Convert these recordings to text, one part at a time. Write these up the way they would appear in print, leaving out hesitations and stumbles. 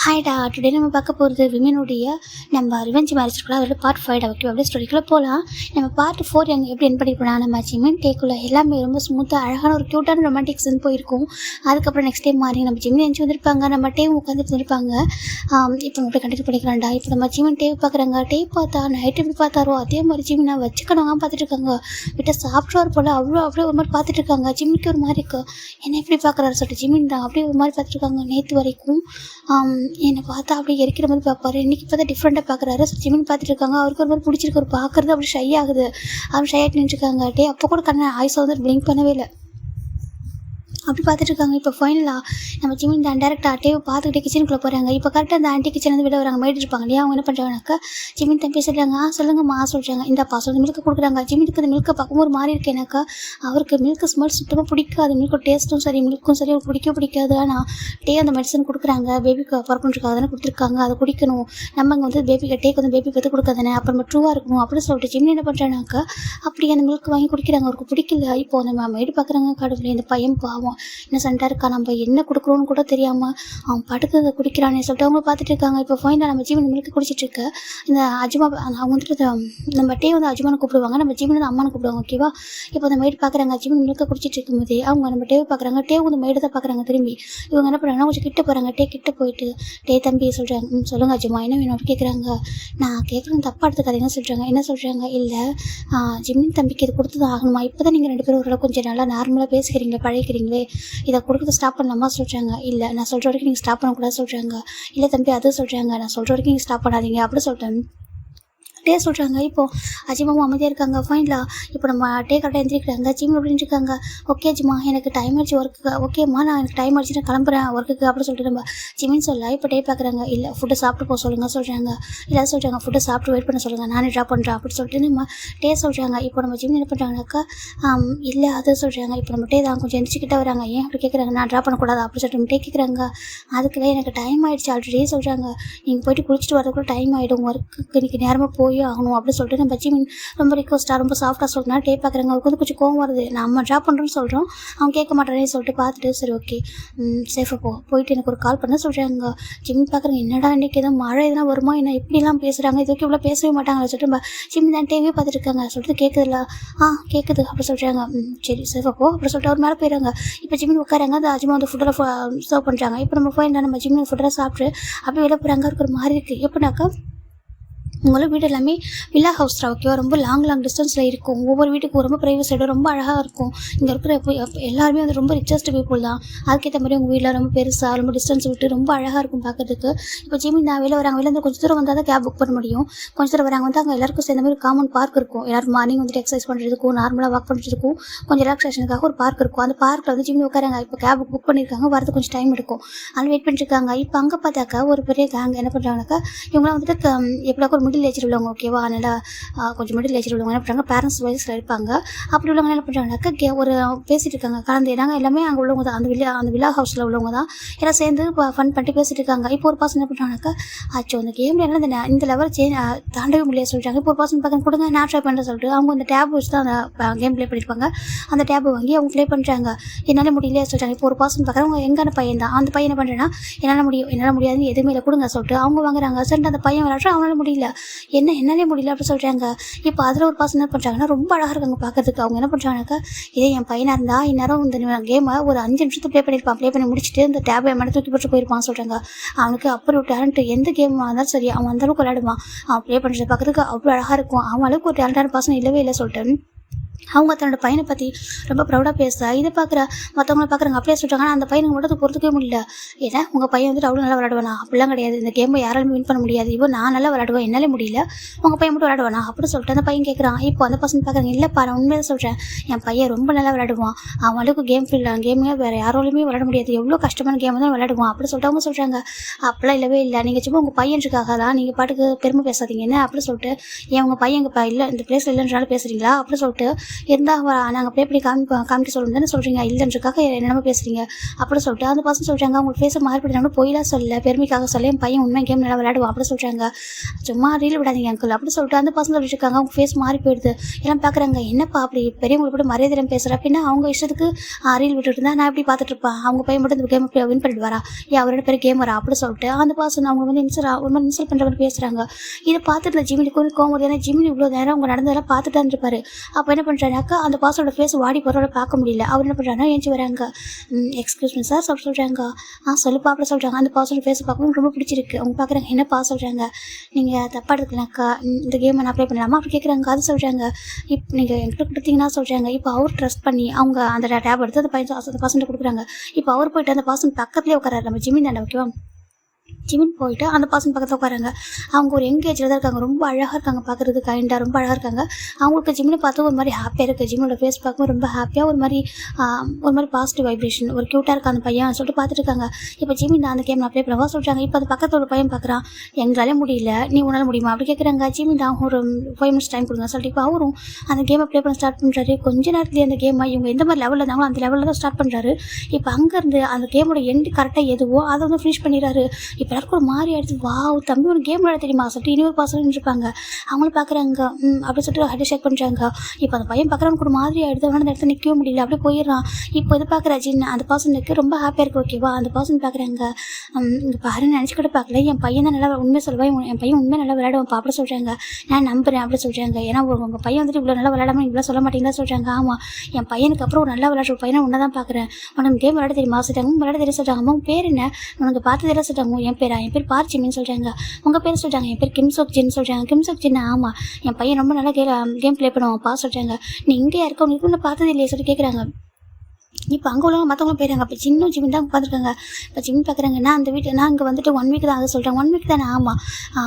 ஹாய்டா, today நம்ம பார்க்க போகிறது விமனுடைய நம்ம ரிவெஞ்ச் மேரேஜ் கூட அதோட பார்ட் 5 ஓகே. அப்படியே ஸ்டோரிக்குள்ளே போகலாம். நம்ம பார்ட் 4 எங்கே எப்படி என் பண்ணிருப்போம், நம்ம ஜிமின் டேக்குள்ள எல்லாமே ரொம்ப ஸ்மூத்தாக அழகான ஒரு க்யூட்டான ரொமான்டிக் சீன் போயிருக்கும். அதுக்கப்புறம் நெக்ஸ்ட் டைம் மாறி நம்ம ஜிமின் எஞ்சி வந்திருப்பாங்க, நம்ம டேவ் உட்காந்துட்டு இருந்திருப்பாங்க. இப்போ நம்ம அப்படியே கண்டிப்பாக பண்ணிக்கலாம்டா. இப்போ நம்ம ஜிமின் டேவ் பார்க்குறாங்க. டேவ் பார்த்தா நைட் எப்படி பார்த்தாரோ அதே மாதிரி ஜிமினை வச்சுக்கணும் பார்த்துட்டு இருக்காங்க. விட்ட சாப்பிட்றாரு போல் அப்படியே ஒரு மாதிரி பார்த்துட்டு இருக்காங்க. ஜிமினுக்கு ஒரு மாதிரி இருக்கு, என்ன எப்படி பார்க்குறாரு சொல்லிட்டு ஜிமின் தான் அப்படியே ஒரு மாதிரி பார்த்துட்டு இருக்காங்க. நேற்று வரைக்கும் என்னை பார்த்தா அப்படியே எரிக்கிற மாதிரி பார்ப்பாரு, இன்றைக்கி பார்த்தா டிஃப்ரெண்ட்டாக பார்க்குறாரு. ஜிமின் பார்த்துட்டு இருக்காங்க. அவருக்கு ஒரு மாதிரி பிடிச்சிருக்கு, ஒரு பார்க்குறது அப்படி ஷை ஆகுது. அவர் ஷை ஆகிட்டு நின்றுருக்காங்க. டே அப்போ கூட கண்ணை ஆய்ஸை வந்து பிளிங்க் பண்ணவே இல்லை, அப்படி பார்த்துட்டு இருக்காங்க. இப்போ ஃபைனலாக நம்ம ஜிமின் தான் டேரெக்டாக டேவை பார்த்துக்கிட்டே கிச்சனுக்குள்ளே போகிறாங்க. இப்போ கரெக்டாக அந்த ஆண்டி கிச்சன் வந்து விட வராங்க, மேய்ட்டு இருப்பாங்க இல்லையா. அவங்க என்ன பண்ணுறாங்கனாக்கா ஜிமின் தான் பேசுகிறாங்க. சொல்லுங்கம்மா சொல்கிறாங்க. இந்த பாசம் மில்க்கு கொடுக்குறாங்க. ஜிமினுக்கு அந்த மில்க்கை பார்க்கும்போது ஒரு மாதிரி இருக்கேனாக்கா அவருக்கு மில்க் ஸ்மெல் சுத்தமாக பிடிக்காது. மில்க்கு டேஸ்ட்டும் சரி மில்க்கும் சரி அவருக்கு பிடிக்காது. ஆனால் டே அந்த மெடிசன் கொடுக்குறாங்க, பேபிக்கு பிறக்கணுன்றக்காக தானே கொடுத்துருக்காங்க, அதை குடிக்கணும். நம்ம இங்கே வந்து பேபிக்கு டேக்கு வந்து பேபி பற்றி கொடுக்காதானே, அப்புறமா ட்ரூவாக இருக்கணும் அப்படின்னு சொல்லிட்டு ஜிமின் என்ன பண்ணுறாங்கனாக்கா அப்படி அந்த மில்க் வாங்கி குடிக்கிறாங்க. அவருக்கு பிடிக்கல. இப்போ அந்த மேய்டு பார்க்குறாங்க. கடவுளே, இந்த பையன் பாவம் என்ன சண்டை இருக்கா, நம்ம என்ன கொடுக்குறோன்னு கூட தெரியாமல் அவன் படுத்து அதை குடிக்கிறானே சொல்லிட்டு அவங்க பார்த்துட்டு இருக்காங்க. இப்போ ஃபைனலாக நம்ம ஜீவன் மில்க்கு குடிச்சிட்டு இருக்க இந்த அஜ்மா அவங்க வந்துட்டு நம்ம டே வந்து அஜ்மானை கூப்பிடுவாங்க, நம்ம ஜீவன் வந்து அம்மானை கூப்பிடுவாங்க ஓகேவா. இப்போ அந்த மேய்டு பார்க்குறாங்க. ஜீவன் மில்க்கு குடிச்சிட்டு இருக்கும்போது அவங்க நம்ம டேவை பார்க்குறாங்க. டே வந்து மேய்டு தான் பார்க்குறாங்க. திரும்பி இவங்க என்ன பண்ணுறாங்கன்னா கொஞ்சம் கிட்ட போகிறாங்க. டே கிட்ட போயிட்டு டே தம்பி சொல்கிறாங்க. சொல்லுங்கள் அஜ்மா, என்ன வேணும் அப்படி கேட்குறாங்க. நான் கேட்குறேன் தப்பாக எடுத்துக்காதீங்க சொல்கிறாங்க. என்ன சொல்கிறாங்க, இல்லை ஜிமின் தம்பிக்கு இது கொடுத்து தான் ஆகணுமா, இப்போ தான் நீங்கள் 2 பேரும் ஓரளவு கொஞ்சம் நல்லா நார்மலாக பேசிக்கிறீங்களே பழகிறீங்களே, இதை கொடுக்குறது ஸ்டாப் பண்ணலாமா சொல்கிறாங்க. இல்லை நான் சொல்கிற வரைக்கும் நீங்கள் ஸ்டாப் பண்ணக்கூடாது சொல்கிறாங்க. இல்லை தம்பி அது சொல்கிறாங்க, நான் சொல்கிற வரைக்கும் நீங்கள் ஸ்டாப் பண்ணாதீங்க அப்படி சொல்லிட்டேன் டே சொல்கிறாங்க. இப்போது அஜிமாவும் அமைதியாக இருக்காங்க. ஃபைனலாக இப்போ நம்ம டே கரெக்டாக எழுந்திரிக்கிறாங்க. ஜிம் அப்படின்னு இருக்காங்க. ஓகே அஜிமா, எனக்கு டைம் ஆச்சு ஒர்க்குக்கு. ஓகேம்மா, நான் எனக்கு டைம் ஆச்சு, நான் கிளம்புறேன் ஒர்க்குக்கு அப்படின்னு சொல்லிட்டு நம்ம ஜிமின்னு சொல்ல இப்போ டே பார்க்குறாங்க. இல்லை ஃபுட்டை சாப்பிட்டு போக சொல்கிறாங்க. இல்லை சொல்கிறாங்க ஃபுட்டை சாப்பிட்டு வெயிட் பண்ண சொல்லுங்கள், நானே ட்ராப் பண்ணுறேன் அப்படின்னு சொல்லிட்டு நம்ம டே சொல்கிறாங்க. இப்போ நம்ம ஜிம் என்ன பண்ணுறாங்கனாக்கா இல்லை அது சொல்கிறாங்க. இப்போ நம்ம டே தான் கொஞ்சம் எந்திரிச்சிக்கிட்டே வராங்க. ஏன் அப்படி கேட்குறாங்க, நான் ட்ராப் பண்ணக்கூடாது அப்படின்னு சொல்லிட்டு நம்ம டே கேட்குறாங்க. அதுக்குள்ளே எனக்கு டைம் ஆகிடுச்சு ஆல்ரெடி சொல்கிறாங்க. நீங்கள் போய்ட்டு குளிச்சுட்டு வரதுக்குள்ள டைம் ஆகிடும், ஒர்க்குக்கு இன்றைக்கி நேரமாக போய் ஆகணும் அப்படின்னு சொல்லிட்டு நம்ம ஜிமின் ரொம்ப ரிக்வஸ்ட்டாக ரொம்ப சாஃப்டாக சொல்கிறேன். டே பார்க்குறாங்க. அவருக்கு வந்து கொஞ்சம் கோவம் வருது, நம்ம ட்ராப் பண்ணுறோன்னு சொல்கிறோம், அவங்க கேட்க மாட்டேன்னு சொல்லிட்டு பார்த்துட்டு சரி ஓகே சேஃபாக போயிட்டு எனக்கு ஒரு கால் பண்ண சொல்கிறாங்க. ஜிமின் பார்க்குறாங்க. என்னடா இன்றைக்கி எதுவும் மழை எதுனா வருமா, என்ன இப்படிலாம் பேசுகிறாங்க, இதுக்கு இவ்வளோ பேசவே மாட்டாங்க சொல்லிட்டு நம்ம ஜிமின் தான் டேவே பார்த்துட்டு இருக்காங்க. சொல்லிட்டு கேட்குதுல்ல, கேட்குது அப்படி சொல்கிறாங்க. சரி சேஃபாக அப்படி சொல்லிட்டு அவர் மேலே போயிடுறாங்க. இப்போ ஜிமின் உட்காராங்க. அந்த அஜ்மா வந்து ஃபுட்டில் சர்வ் பண்ணுறாங்க. இப்போ நம்ம போய் நம்ம ஜிமின் ஃபுட்டெல்லாம் சாப்பிட்டு அப்படியே வெளில போகிறாங்க. இருக்கிற மாதிரி இருக்குது. எப்படின்னாக்கா உங்களும் வீடு எல்லாமே வில்லா ஹவுஸ் தான் ஓகேவா, ரொம்ப லாங் டிஸ்டன்ஸில் இருக்கும். ஒவ்வொரு வீட்டுக்கும் ரொம்ப ப்ரைவசியோட ரொம்ப அழகாக இருக்கும். இங்கே இருக்கிற எல்லாருமே வந்து ரொம்ப ரிச்சஸ்ட் பீப்புள் தான். அதுக்கேற்ற மாதிரி உங்கள் வீட்டில் ரொம்ப பெருசாக ரொம்ப டிஸ்டன்ஸ் விட்டு ரொம்ப அழகாக இருக்கும் பார்க்கறதுக்கு. இப்போ ஜிமின் தான் வெளில வராங்க. வெளில கொஞ்சம் தூரம் வந்தால் தான் கேப் புக் பண்ண முடியும். கொஞ்சம் தூரம் வராங்க வந்து அங்கே எல்லாருக்கும் சேர்ந்த மாதிரி காமன் பார்க் இருக்கும். எல்லோரும் மார்னிங் வந்துட்டு எக்ஸசைஸ் பண்ணுறதுக்கும் நார்மலாக வாக் பண்ணுறதுக்கும் கொஞ்சம் ரிலாக்ஸேஷனுக்காக ஒரு பார்க் இருக்கும். அந்த பார்க்கில் வந்து ஜிமின் உட்காராங்க. இப்போ கேப் புக் பண்ணியிருக்காங்க, வரது கொஞ்சம் டைம் எடுக்கும், அதில் வெயிட் பண்ணிட்டுருக்காங்க. இப்போ அங்கே பார்த்தாக்கா ஒரு பெரிய கேங் என்ன பண்ணுறாங்கனாக்கா இவங்களாம் வந்துட்டு எப்படியா ஒரு மிடில் ஏஜ் உள்ளவங்க ஓகேவா, அதனால் கொஞ்சம் மிடில் ஏஜ் உள்ளவங்க என்ன பண்ணுறாங்க, பேரண்ட்ஸ் வயசில் இருப்பாங்க. அப்படி உள்ளவங்க என்ன பண்ணுறாங்கனாக்கா ஒரு பேசிகிட்டு இருக்காங்க. கலந்து இடாங்க எல்லாமே அங்கே உள்ளவங்க தான், அந்த வில்லா ஹவுஸில் உள்ளவங்க தான். எல்லாம் சேர்ந்து ஃபன் பண்ணிட்டு பேசிட்டு இருக்காங்க. இப்போ ஒரு பர்சன் என்ன பண்ணுறாங்கனாக்கா ஆச்சோ அந்த கேமில் எல்லாம் இந்த லெவல் தாண்டவே முடியாது சொல்கிறாங்க. இப்போ ஒரு பர்சன் பார்க்க கொடுங்க நான் ட்ரை பண்ணுறேன் சொல்லிட்டு அவங்க அந்த டேப் வச்சு தான் அந்த கேம் ப்ளே பண்ணியிருப்பாங்க. அந்த டேப் வாங்கி அவங்க ப்ளே பண்ணுறாங்க. என்னால் முடியலையே சொல்கிறாங்க. இப்போ ஒரு பர்சன் பார்க்குறவங்க எங்கான பையன் தான், அந்த பையன் என்ன பண்ணுறேன்னா என்னால் முடியாதுன்னு எதுவுமே இல்லை கொடுங்க சொல்லிட்டு அவங்க வாங்குறாங்க. சரி அந்த பையன் விளையாடுறா, அவனால் முடியல, என்னாலே முடியல அப்படி சொல்கிறாங்க. இப்போ அதில் ஒரு பர்சன் என்ன பண்ணுறாங்கன்னா ரொம்ப அழகாக இருக்காங்க பார்க்கறதுக்கு. அவங்க என்ன பண்ணுறாங்கனாக்கா இதே என் பையனாக இருந்தால் இந்நேரம் இந்த கேமை ஒரு 5 நிமிஷத்தை ப்ளே பண்ணியிருப்பான், ப்ளே பண்ணி முடிச்சுட்டு இந்த டேபை என் மேலே தூக்கி போட்டு போயிருப்பான்னு சொல்கிறாங்க. அவனுக்கு அப்படி ஒரு டேலண்ட், எந்த கேம் இருந்தாலும் சரி அவன் அந்தளவுக்கு விளையாடுவான். அவன் ப்ளே பண்ணுறது பார்க்கறதுக்கு அவ்வளோ அழகாக இருக்கும். அவன் அளவுக்கு ஒரு டேலண்டான பர்சன் இல்லவே இல்லை சொல்லிட்டு அவங்க தன்னோட பையனை பற்றி ரொம்ப ப்ரௌடாக பேசுகிறா. இதை பார்க்குற மற்றவங்கள பார்க்குறாங்க. அப்படியே சொல்கிறாங்க. ஆனால் அந்த பையனுக்கு மட்டும் பொறுத்துக்கவே முடியல. ஏன்னா உங்கள் பையன் வந்துட்டு அவ்வளோ நல்லா விளையாடுவானா, அப்படிலாம் கிடையாது, இந்த கேமை யாராலுமே வின் பண்ண முடியாது, இப்போ நான் நல்லா விளையாடுவேன், என்னாலே முடியல, உங்கள் பையன் மட்டும் விளையாடுவானா அப்படி சொல்லிட்டு அந்த பையன் கேட்குறான். இப்போ அந்த பசங்க பார்க்குறாங்க. இல்லைப்பா நான் உண்மையாக சொல்கிறேன், என் பையன் ரொம்ப நல்லா விளையாடுவான், அவன் அளவுக்கு கேமே வேறு யாராலுமே விளையாட முடியாது, எவ்வளோ கஷ்டமான கேம் தான் விளையாடுவான் அப்படி சொல்லிட்டு அவங்க சொல்கிறாங்க. அப்படிலாம் இல்லவே இல்லை, நீங்கள் சும்மா உங்கள் பையனுக்காக தான் நீங்கள் பாட்டுக்கு பெருமை பேசாதீங்க என்ன அப்படி சொல்லிட்டு ஏன் உங்கள் பையன் இல்லை இந்த பிளேஸில் இல்லைன்றனால பேசுகிறீங்களா அப்படி சொல்லிட்டு இருந்தால் நாங்கள் ப்ளே பண்ணி காமிக்க சொல்லணும் தானே சொல்கிறீங்க, இல்லைன்றக்காக என்னென்னமோ பேசுகிறீங்க அப்படின்னு சொல்லிட்டு அந்த பசங்க சொல்கிறாங்க. அவங்க ஃபேஸை மாறிப்படினாலும் பொய்லாம் சொல்ல, பெருமைக்காக சொல்ல என் பையன் உண்மை கேம் நல்லா விளையாடுவான் அப்படி சொல்கிறாங்க. சும்மா ரீல் விடாதீங்க அங்கிள் அப்படி சொல்லிட்டு அந்த பசங்க சொல்லிட்டு இருக்காங்க. அவங்க ஃபேஸ் மாறி போயிடுது. எல்லாம் பார்க்குறாங்க, என்னப்பா அப்படி பெரியவங்களை போட்டு மரியாதை பேசுகிற அப்படின்னா அவங்க இஷ்டத்துக்கு ரீல் விட்டுட்டு இருந்தா நான் எப்படி பார்த்துட்டு இருப்பேன், அவங்க பையன் மட்டும் இந்த கேம் வின் பண்ணிட்டு வரா, அவரோட பேர் கேம் வரா அப்படி சொல்லிட்டு அந்த பசங்க அவங்க வந்து ஒரு மாதிரி இன்சல்ட் பண்ணுற மாதிரி பேசுகிறாங்க. இதை பார்த்துட்டு ஜிமினிக்கு கொஞ்சம் கோவம் வருது. ஏன்னா ஜிமினி இவ்வளோ நேரம் அவங்க நடந்ததெல்லாம் பார்த்துட்டு தான் இருப்பாரு. அப்போ என்ன பண்ணுறாங்கனாக்கா அந்த பாசோட ஃபேஸ் வாடி போகிறோட பார்க்க முடியல. அவர் என்ன பண்ணுறாங்கன்னா ஏஞ்சி வராங்க. எக்ஸ்கியூஸ் மீ சார் சொல்கிறாங்க. சொல்லுப்பா அப்படி சொல்கிறாங்க. அந்த பாசோட ஃபேஸ் பார்க்கவும் ரொம்ப பிடிச்சிருக்கு. அவங்க பார்க்குறாங்க, என்னப்பா சொல்கிறாங்க, நீங்கள் தப்பாக எடுக்கலாக்கா, இந்த கேமை நான் அப்ளை பண்ணலாமா அப்படி கேட்குறாங்க. அது சொல்கிறாங்க, இப்போ நீங்கள் என்கிட்ட கொடுத்தீங்கன்னா சொல்கிறாங்க. இப்போ அவர் ட்ரஸ்ட் பண்ணி அவங்க அந்த டேப் எடுத்து அந்த பசங்க கொடுக்குறாங்க. இப்போ அவர் போயிட்டு அந்த பசங்க பக்கத்துலேயே உட்காராரு, நம்ம ஜிமின் தானே ஓகேவா. ஜிமின் போயிட்டு அந்த பசங்க பக்கத்தில் உட்காராங்க. அவங்க ஒரு எங்கேஜில் தான் இருக்காங்க, ரொம்ப அழகாக இருக்காங்க, பார்க்குறது கைண்டாக ரொம்ப அழகாக இருக்காங்க. அவங்களுக்கு ஜிமினை பார்த்து ஒரு மாதிரி ஹாப்பியாக இருக்குது. ஜிமினோட ஃபேஸ் பார்க்கும் ரொம்ப ஹாப்பியாக ஒரு மாதிரி பாசிட்டிவ் வைப்ரேஷன், ஒரு க்யூட்டாக இருக்க அந்த பையன் சொல்லிட்டு பார்த்துட்டு இருக்காங்க. இப்போ ஜிமின் அந்த கேம் அப்ளை பண்ணவா சொல்கிறாங்க. இப்போ அந்த பக்கத்தில் ஒரு பையன் பார்க்குறான், எங்களாலே முடியல, நீ உன்னால் முடியுமா அப்படி கேட்குறாங்க. ஜிமின் தான் ஒரு 5 minutes டைம் கொடுங்க சொல்லிட்டு இப்போ அவரும் அந்த கேமை ப்ளே பண்ண ஸ்டார்ட் பண்ணுறாரு. கொஞ்ச நேரத்துலேயே அந்த கேமை இவங்க எந்த மாதிரி லெவலில் இருந்தாங்களோ அந்த லெவலில் தான் ஸ்டார்ட் பண்ணுறாரு. இப்போ அங்கேருந்து அந்த கேமோட எண்டு கரெக்டாக எதுவோ அதை வந்து ஃபினிஷ் பண்ணிடுறாரு. இப்போ எல்லாருக்கும் ஒரு மாதிரி ஆகிடுச்சு, வா தம்பி ஒரு கேம் விளையாட தெரியுமா சொல்லிட்டு இன்னொரு பசங்க இருப்பாங்க. அவங்களும் பார்க்குறாங்க அப்படி சொல்லிட்டு ஹெட் ஷேக் பண்ணுறாங்க. இப்போ அந்த பையன் பார்க்குறவனுக்கு ஒரு மாதிரி ஆகிடுது. அவனால் அந்த இடத்துல நிற்கவே முடியல, அப்படியே போயிடுறான். இப்போ இது பார்க்குற ஜின் அந்த பர்சனுக்கு ரொம்ப ஹாப்பியாக இருக்குது. ஓகேவா, அந்த பர்சன் பார்க்குறாங்க, இங்கே பாருன்னு நினச்சி கூட பார்க்கல, என் பையன் தான் நல்லா உண்மை சொல்லுவேன், என் பையன் உண்மை நல்லா விளையாடுவான் அப்படி சொல்கிறாங்க. நான் நம்புகிறேன் அப்படி சொல்கிறாங்க. ஏன்னா உங்கள் பையன் வந்துட்டு இவ்வளோ நல்லா விளையாடாமல் இவ்வளோ சொல்ல மாட்டீங்களா சொல்கிறாங்க. ஆமாம், என் பையனுக்கு அப்புறம் ஒரு நல்லா விளையாடுற பையனை உன்னை தான் பார்க்குறேன், உனக்கு கேம் விளையாட தெரியுமா சொல்கிறாங்க. விளையாட தெரிய சொல்கிறாங்க. அம்மா பேர் என்ன, உனக்கு பார்த்து தெரிய சொல்கிறாங்க. என் பேர் பார்ச்சிமின்னு சொல்கிறாங்க. உங்கள் பேர் சொல்கிறாங்க. என் பேர் கிம்சோக் ஜின் சொல்கிறாங்க. கிம்சோக் ஜின் ஆமாம், என் பையன் ரொம்ப நல்லா கேம் ப்ளே பண்ணுவான்ப்பா சொல்கிறாங்க. நீ இங்கே இருக்க உனக்கு இன்னும் பார்த்தது இல்லையே சொல்லி கேட்குறாங்க. இப்போ அங்கே உள்ளவங்க மற்றவங்களும் போயிடுறாங்க. அப்போ சின்ன ஜிமின் தான் பார்த்துருக்காங்க. இப்போ ஜிமின் பார்க்குறாங்க, நான் அந்த வீட்டு நான் இங்கே வந்துட்டு 1 week தான் ஆகுது சொல்கிறாங்க. 1 week தானே, ஆமாம்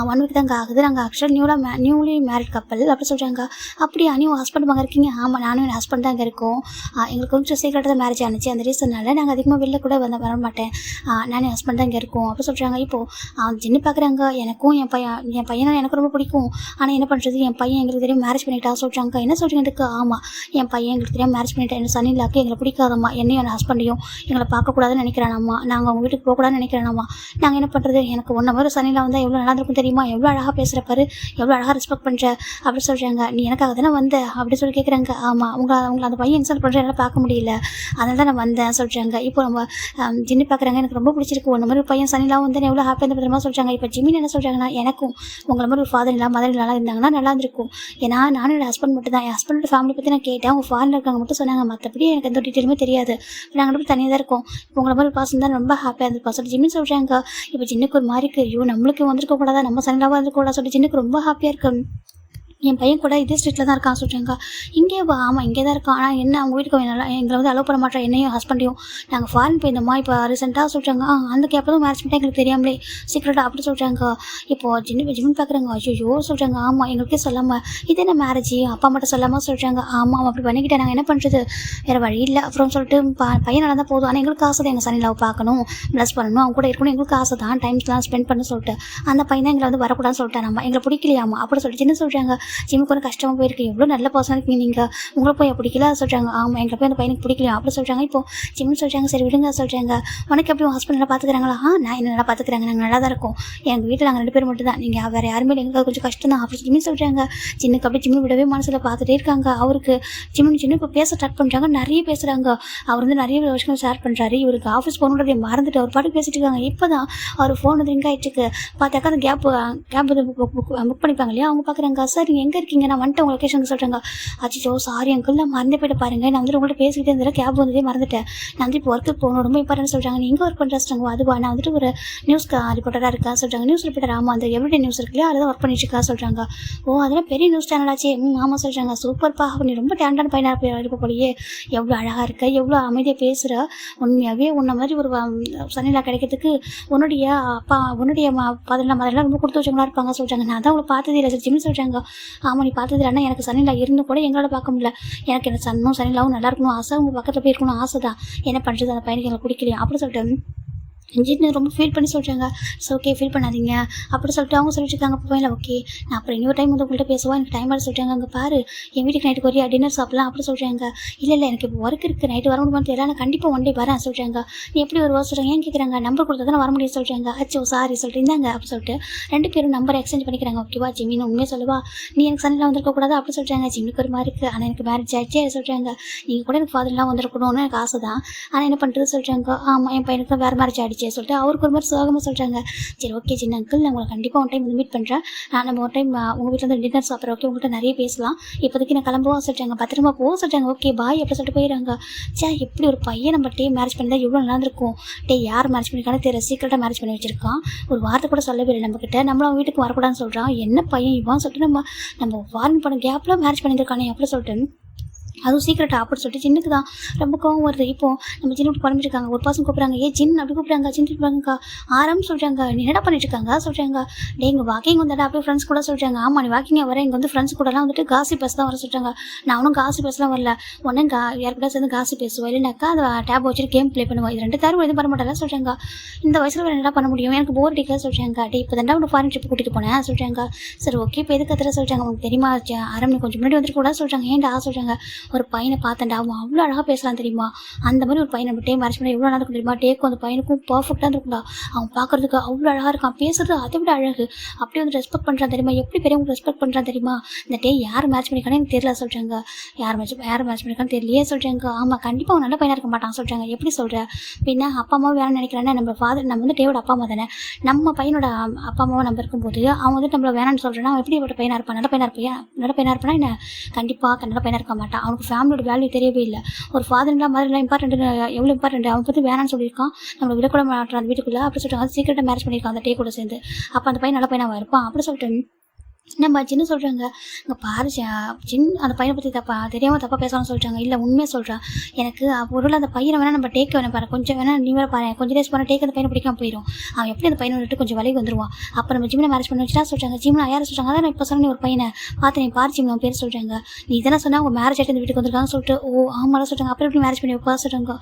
1 week தாங்க ஆகுது, நாங்கள் ஆக்சுவலாக நியூலி மேரிட் கப்பல் அப்படி சொல்கிறாங்க. அப்படியா, நீ ஹஸ்பண்ட் அங்கே இருக்கீங்க? ஆமாம், நானும் என் ஹஸ்பண்ட் தான் அங்கே இருக்கோம். எங்களுக்கு கொஞ்சம் சீக்கிரட்டாக தான் மேரேஜ் ஆனிச்சு, அந்த ரீசனால் நாங்கள் அதிகமாக வெளில கூட வர மாட்டேன், நானும் என் ஹஸ்பண்ட் தான் இங்கே இருக்கோம் அப்படி சொல்கிறாங்க. இப்போது ஜின்னு பார்க்குறாங்க, எனக்கும் என் பையனை எனக்கு ரொம்ப பிடிக்கும், ஆனால் என்ன பண்ணுறது, என் பையன் எங்களுக்கு தெரியும் மேரேஜ் பண்ணிட்டா சொல்கிறாங்க. என்ன சொல்கிறீங்க? ஆமாம், என் பையன் எங்களுக்கு தெரியாமல் மேரேஜ் பண்ணிட்டேன், என் சன் இல்லாக்கு எங்களை பிடிக்காதம்மா, என்னையும் என் ஹஸ்பண்டையும் எங்களை பார்க்கக்கூடாதுன்னு நினைக்கிறானாம்மா, நாங்கள் அவங்க வீட்டுக்கு போகக்கூடாதுன்னு நினைக்கிறானாம்மா, நாங்கள் என்ன பண்ணுறது, எனக்கு ஒன்றை மாதிரி சனியில் வந்தால் எவ்வளோ நல்லா இருக்கும் தெரியுமா, எவ்வளோ அழகாக பேசுகிறப்பாரு, எவ்வளோ அழகாக ரெஸ்பெக்ட் பண்ணுற அப்படி சொல்கிறாங்க. நீ எனக்காக தானே வந்த அப்படி சொல்லி கேட்குறாங்க. ஆமாம், உங்களை அந்த பையன் இன்சல்ட் பண்ணுற என்னால் பார்க்க முடியல, அதனால தான் நான் வந்தேன் சொல்கிறாங்க. இப்போ நம்ம ஜிம்மி பார்க்குறாங்க, எனக்கு ரொம்ப பிடிச்சிருக்கு, ஒன்று மாதிரி பையன் சனிலாம் வந்து எவ்வளோ ஹாப்பியாக இருந்த பத்திரமா சொல்கிறாங்க. இப்போ ஜிம்மின் என்ன சொல்கிறாங்கன்னா, எனக்கும் உங்களை மாதிரி ஒரு ஃபாதர் இல்லை மதர் இல்லாமல் இருந்தாங்கன்னா நல்லா இருந்திருக்கும், ஏன்னா நானும் என் ஹஸ்பண்ட் மட்டும் தான், என் ஹஸ்பண்டோட ஃபேமிலி பற்றி நான் கேட்டேன், அவங்க ஃபாரினில் இருக்காங்க மட்டும் சொன்னாங்க, மற்றபடி எனக்கு எந்த டீட்டெயிலுமே தெரியாது, நாங்கள் மட்டும் தனியாக தான் இருக்கோம், உங்களை மாதிரி பர்சன் தான் ரொம்ப ஹாப்பியாக இருந்திருப்பா சொல்லி ஜிம்மின் சொல்கிறாங்க. இப்போ ஜின்னுக்கு ஒரு மாதிரி இருக்குது, ஐயோ நம்மளுக்கு வந்திருக்க கூடாதா, நம்ம சனிலாவாக இருந்திருக்கூடாது சொல்லி ஜின்னுக்கு ரொம்ப ஹாப்பியாக இருக்கு. என் பையன் கூட இதே ஸ்ட்ரீட்டில் தான் இருக்கான் சொல்கிறாங்க. இங்கே ஆமாம் இங்கே தான் இருக்கான், ஆனால் என்ன அவங்க வீட்டுக்கு எங்களை வந்து அலோவ் பண்ண மாட்டேன், என்னையும் ஹஸ்பண்டையும், நாங்கள் ஃபாரின் போயிருந்தோமா இப்போ ரீசெண்டாக சொல்கிறாங்க. அந்த கேப்பில் தான் மேரேஜ் பண்ணிட்டா எங்களுக்கு தெரியாமலே சீக்கிரட்டாக அப்படி சொல்கிறாங்க. இப்போது ஜிம்மின் பார்க்குறாங்க, ஐயோ சொல்கிறாங்க. ஆமாம், எங்களுக்கே சொல்லாமல் இது என்ன மேரேஜ் அப்பா மட்டும் சொல்லாமல் சொல்கிறாங்க. ஆமாம் அப்படி பண்ணிக்கிட்டேன், நாங்கள் என்ன பண்ணுறது, வேறு வழி இல்லை அப்புறம் சொல்லிட்டு பையன் நல்லா தான் போதும், ஆனால் எங்களுக்கு ஆசை தான் எங்கள் சனி லவ் பார்க்கணும், ப்ளஸ் பண்ணணும், அவங்க கூட இருக்கணும், எங்களுக்கு ஆசை தான் டைம்ஸ்லாம் ஸ்பெண்ட் பண்ண சொல்லிட்டு அந்த பையன் தான் எங்களை வந்து வரக்கூடாதுன்னு சொல்லிட்டேன், நம்ம எங்களை பிடிக்கலையாமா அப்படி சொல்லிட்டு என்ன சொல்கிறாங்க. ஜிம்முக்கு ஒரு கஷ்டமாக போயிருக்கு, எவ்வளோ நல்ல பர்சனாக இருக்கீங்க நீங்கள், உங்களை போய் பிடிக்கல சொல்கிறாங்க. ஆமாம், எங்களை போய் அந்த பையனுக்கு பிடிக்கலையா அப்படி சொல்கிறாங்க. இப்போ ஜிம்னு சொல்கிறாங்க, சரி விடுங்க சொல்கிறாங்க. உனக்கு எப்படி உங்கள் ஹஸ்பண்ட் நல்லா பார்த்துக்கிறாங்களா? நான் என்ன நல்லா பார்த்துக்கிறாங்க, நாங்கள் நல்லா தான் இருக்கோம், எங்கள் வீட்டில் நாங்கள் 2 பேர் மட்டும் தான், நீங்கள் வேறு யாருமே எங்களுக்கு கொஞ்சம் கஷ்டம் தான் அப்படி ஜிம்மி சொல்கிறாங்க. ஜின்னுக்கு அப்படி ஜிம்மி விடவே மனசில் பார்த்துட்டே இருக்காங்க. அவருக்கு ஜின்னு இப்போ பேச ஸ்டார்ட் பண்ணுறாங்க, நிறைய பேசுகிறாங்க. அவர் வந்து நிறைய விஷயங்கள் ஷேர் பண்ணுறாரு. இவருக்கு ஆஃபீஸ் போகணுன்றதை மறந்துட்டு அவர் பாட்டுக்கு பேசிட்டு இருக்காங்க. இப்போ தான் அவர் ஃபோன் வந்து ரிங் ஆகிட்டுருக்கு. பார்த்தாக்கா அந்த கேப் புக் பண்ணிப்பாங்க இல்லையா, அவங்க பார்க்குறாங்க. சார் நீங்கள் எங்கே இருக்கீங்க, நான் வந்துட்டு உங்கள் லொக்கேஷனுக்கு சொல்கிறாங்க. அச்சோ சாரி அங்கிள், நான் மறந்து போய்ட்டு பாருங்கள், நான் வந்துட்டு உங்கள்கிட்ட பேசிக்கிட்டே இருந்தால் கேப் வந்ததே மறந்துட்டேன், நான் வந்து இப்போ ஒர்க்கு போகணும் ரொம்ப இம்பார்ட்டன் சொல்கிறாங்க. நீங்கள் ஒர்க் பண்ணுறாங்க அதுவா, நான் வந்துட்டு ஒரு நியூஸ் ரிப்போர்ட்டராக இருக்கா சொல்கிறாங்க. நியூஸ் ரிப்போர்ட்டர் ஆமாம், அந்த எவ்ரிடே நியூஸ் இருக்கு இல்லையா, அதில் ஒர்க் பண்ணிட்டுருக்கா சொல்கிறாங்க. ஓ அதெல்லாம் பெரிய நியூஸ் சேனலாச்சே, ஆமாம் சொல்கிறாங்க. சூப்பர்ப்பா, நீ ரொம்ப டேலண்டான பையனாக இருக்க போலியே, எவ்வளோ அழகாக இருக்க, எவ்வளோ அமைதியாக பேசுகிற, உண்மையாகவே உன்ன மாதிரி ஒரு சனிலா கிடைக்கிறதுக்கு உன்னுடைய அப்பா உன்னுடைய மதரெல்லாம் ரொம்ப கொடுத்து வச்சவங்களா இருப்பாங்க சொல்கிறாங்க. நான் தான் உங்களை பார்த்ததே இல்லை ஜிம்மி சொல்கிறாங்க. ஆமாம் நீ பார்த்தது இல்லைன்னா எனக்கு சனிலா இருந்து கூட எங்களால் பார்க்க முடியல, எனக்கு என்ன சன்னும் சனிலாவும் நல்லா இருக்கணும் ஆசை, உங்கள் பக்கத்தில் போய் இருக்கணும் ஆசை தான், என்ன பண்ணுறது, அந்த பையனுக்கு எங்களுக்கு பிடிக்கலையா அப்படி சொல்லிட்டு ஜின்னு ரொம்ப ஃபீல் பண்ணி சொல்கிறாங்க. ஸோ ஓகே ஃபீல் பண்ணாதீங்க அப்படி சொல்லிட்டு அவங்க சொல்லிட்டு இருக்காங்க. அப்போ இல்லை ஓகே நான் அப்புறம் இன்னொரு டைம் வந்து உங்கள்கிட்ட பேசுவா எனக்கு டைம் ஆட சொல்கிறாங்க. அங்கே பாரு என் வீட்டுக்கு நைட்டுக்கு வரையா டின்னர் சாப்பிடலாம் அப்படி சொல்கிறாங்க. இல்லை எனக்கு இப்போ ஒர்க் இருக்குது நைட்டு வர முடியுமான்னு தெரியல நான் கண்டிப்பாக ஒன் டே வரேன் சொல்கிறாங்க. நீ எப்படி வருவா சொல்கிறாங்க. ஏன் கேட்குறாங்க நம்பர் கொடுத்தா தான் வர முடியும் சொல்கிறாங்க. அச்சோ சாரி சொல்லிட்டு இருந்தாங்க அப்படி சொல்லிட்டு 2 பேரும் நம்பர் எக்ஸ்சேஞ்ச் பண்ணிக்கிறாங்க. ஓகேவா ஜிமின் உண்மையாக சொல்லுவா நீ எனக்கு சண்டையில் வந்திருக்கக்கூடாது அப்படி சொல்கிறாங்க. ஜிம்மிக்கு ஒரு மாதிரி இருக்குது ஆனால் எனக்கு மேரேஜ் ஆச்சே சொல்கிறாங்க. நீங்கள் கூட எனக்கு ஃபாதர்லாம் வந்துருக்கணும்னு எனக்கு ஆசை தான் ஆனால் என்ன பண்ணுறது சொல்கிறாங்க. ஆமாம் என் பையனுக்கு வேறு மேரேஜ் ஆகிடுச்சே சொல்லிட்டு அவருக்கு ஒரு மாதிரி சோகமாக சொல்கிறாங்க. சரி ஓகே சின்ன அங்கிள் நான் உங்களை கண்டிப்பாக ஒன் டைம் வந்து மீட் பண்ணுறேன். நம்ம ஒரு டைம் உங்கள் வீட்டில் வந்து டின்னர் சாப்பிட்றேன். ஓகே உங்கள்கிட்ட நிறைய பேசலாம் இப்போதைக்கு நான் கிளம்புவா சொல்கிறாங்க. பத்திரமா போக சொல்கிறாங்க. ஓகே பாய் அப்படி சொல்லிட்டு போயிடுறாங்க. சே எப்படி ஒரு பையன் நம்ம மேரேஜ் பண்ணி தான் எவ்வளோ நல்லா இருக்கும். யார் மேரேஜ் பண்ணியிருக்கானே தெரியல சீக்கிரட்டாக மேரேஜ் பண்ணி வச்சிருக்கான். ஒரு வார்த்தை கூட சொல்லவே இல்லை நம்மக்கிட்ட. நம்மள அவன் வீட்டுக்கு வரக்கூடாதுன்னு சொல்கிறான். என்ன பையன் இவான் சொல்லிட்டு நம்ம ஃபாரின் பண்ண கேப்பில் மேரேஜ் பண்ணியிருக்கானே அப்படி சொல்லிட்டு அதுவும் சீக்கிரட்டா அப்படி சொல்லிட்டு ஜின்னுக்கு தான் ரொம்ப கோவம் வருது. இப்போ நம்ம ஜின்னு பண்ணிட்டு இருக்காங்க. ஒரு பர்சன் கூப்பிட்றாங்க. ஜின் அப்படி கூப்பிட்றாங்க. ஜின் கூப்பிட்றாங்கக்கா ஆரம் சொல்கிறாங்க. நீ என்னடா பண்ணிட்டு இருக்காங்க சொல்கிறாங்க. இங்கே வாக்கிங் வந்தாடா அப்படியே ஃப்ரெண்ட்ஸ் கூட சொல்கிறாங்க. ஆமாம் நீ வாக்கிங் வர இங்கே வந்து ஃப்ரெண்ட்ஸ் கூடலாம் வந்துட்டு காசி பேச தான் வர சொல்கிறாங்க. நான் ஒன்றும் காசி பேசலாம் வரல ஒன்றும் யார் கூட சேர்ந்து காசி பேசுவோம் இல்லைனாக்கா அதை டேப் வச்சுட்டு கேம் ப்ளே பண்ணுவோம். இது 2 தரும் எதுவும் பண்ண மாட்டேன் சொல்கிறாங்க. இந்த வயசில் வேறு என்ன பண்ண முடியும் எனக்கு போர் அடிக்கல சொல்கிறாங்க. இப்போ தாண்டா உனக்கு ஃபாரின் ட்ரிப் கூட்டிகிட்டு போனேன் சொல்கிறாங்க. சரி ஓகே இப்போ எதுக்கு கத்துற சொல்கிறாங்க. உங்களுக்கு தெரியுமா ஆரம் நீ கொஞ்சம் முன்னாடி வந்துட்டு கூட சொல்கிறாங்க. ஏன்டா சொல்கிறாங்க. ஒரு பையனை பார்த்தேன் அவன் அவ்வளோ அழகாக பேசலாம் தெரியுமா. அந்த மாதிரி ஒரு பையனை நம்ம மேரேஜ் பண்ண எவ்வளோ நல்லா இருக்கும் தெரியுமா. டேக்கும் அந்த பையனுக்கும் பர்ஃபெக்டாக இருக்கும்டா. அவன் பார்க்கறதுக்கு அவ்வளோ அழகாக இருக்கான். பேசுறது அதை விட அழகு. அப்படியே வந்து ரெஸ்பெக்ட் பண்ணுறான் தெரியுமா. எப்படி பெரியவங்க ரெஸ்பெக்ட் பண்ணுறான் தெரியுமா. இந்த யார் மேட்ச் பண்ணிக்கானே எனக்கு தெரியல சொல்கிறாங்க. யார் மேட்ச் பண்ணிக்கான்னு தெரியலையே சொல்கிறாங்க. ஆமாம் கண்டிப்பாக அவன் நல்ல பையனாக இருக்க மாட்டான் சொல்கிறாங்க. எப்படி சொல்கிற பின்ன அப்பா அம்மாவும் வேணும்னு நினைக்கிறேன்னா நம்ம ஃபாதர் நம்ம வந்து டேவோட அப்பா அம்மா தானே. நம்ம பையனோட அப்பா அம்மாவை நம்ம இருக்கும்போது அவன் வந்து நம்மள வேணான்னு சொல்கிறேன்னா அவன் எப்படி ஒரு பையனாக இருப்பான். நல்ல பையனாக இருப்பானா என்ன. கண்டிப்பாக நல்ல பையனாக இருக்க மாட்டான். அவனுக்கு ஃபேமிலியோட வேல்யூ தெரியவே இல்லை. ஒரு ஃபாதர்லாம் மாதிரிலாம் இம்பார்ட்டன்ட் எவ்வளோ இம்பார்ட்டன்ட் அவன் பற்றி வேணான்னு சொல்லியிருக்கான். நம்மளை விடக்கூட மாட்டான் அந்த வீட்டுக்குள்ளே அப்படி சொல்லிட்டு சீக்கிரட்டாக மேரேஜ் பண்ணியிருக்கான் அந்த கூட சேர்ந்து. அப்போ அந்த பையன் நல்ல பையனாக இருப்பான் அப்படி சொல்லிட்டு நம்ம ஜின்னு சொல்கிறாங்க. இங்கே பாரு ஜின் அந்த பையனை பற்றி தெரியாமல் தப்பாக பேசணும்னு சொல்கிறாங்க. இல்லை உண்மையாக சொல்கிறேன். எனக்கு பொருள் அந்த பையனை வேணால் நம்ம டேக் வேணும் பாரு கொஞ்சம் வேணால் நீ வேறு பாரு கொஞ்சம் டேஸ் போனால் டேக் அந்த பையனை பிடிக்காம போயிடும். அவன் எப்படி அந்த பையனை விட்டு கொஞ்சம் விலைக்கு வந்துடுவான். அப்போ நம்ம ஜிம்மில் மேரேஜ் பண்ணி வச்சுட்டா சொல்கிறாங்க. ஜிம்மில் யாரும் சொல்கிறாங்க. அதான் இப்போ சொன்ன ஒரு பையனை பார்த்து நீ பாரு ஜிம் அவன் பேர் சொல்கிறாங்க. நீ இதெல்லாம் சொன்னால் அவங்க மேரேஜ் ஆகிட்டு இந்த வீட்டுக்கு வந்துருக்காங்கன்னு சொல்லிட்டு ஓ ஆமாம் சொல்கிறாங்க. அப்புறம் எப்படி மேரேஜ் பண்ணி வைப்பா சொல்கிறாங்க.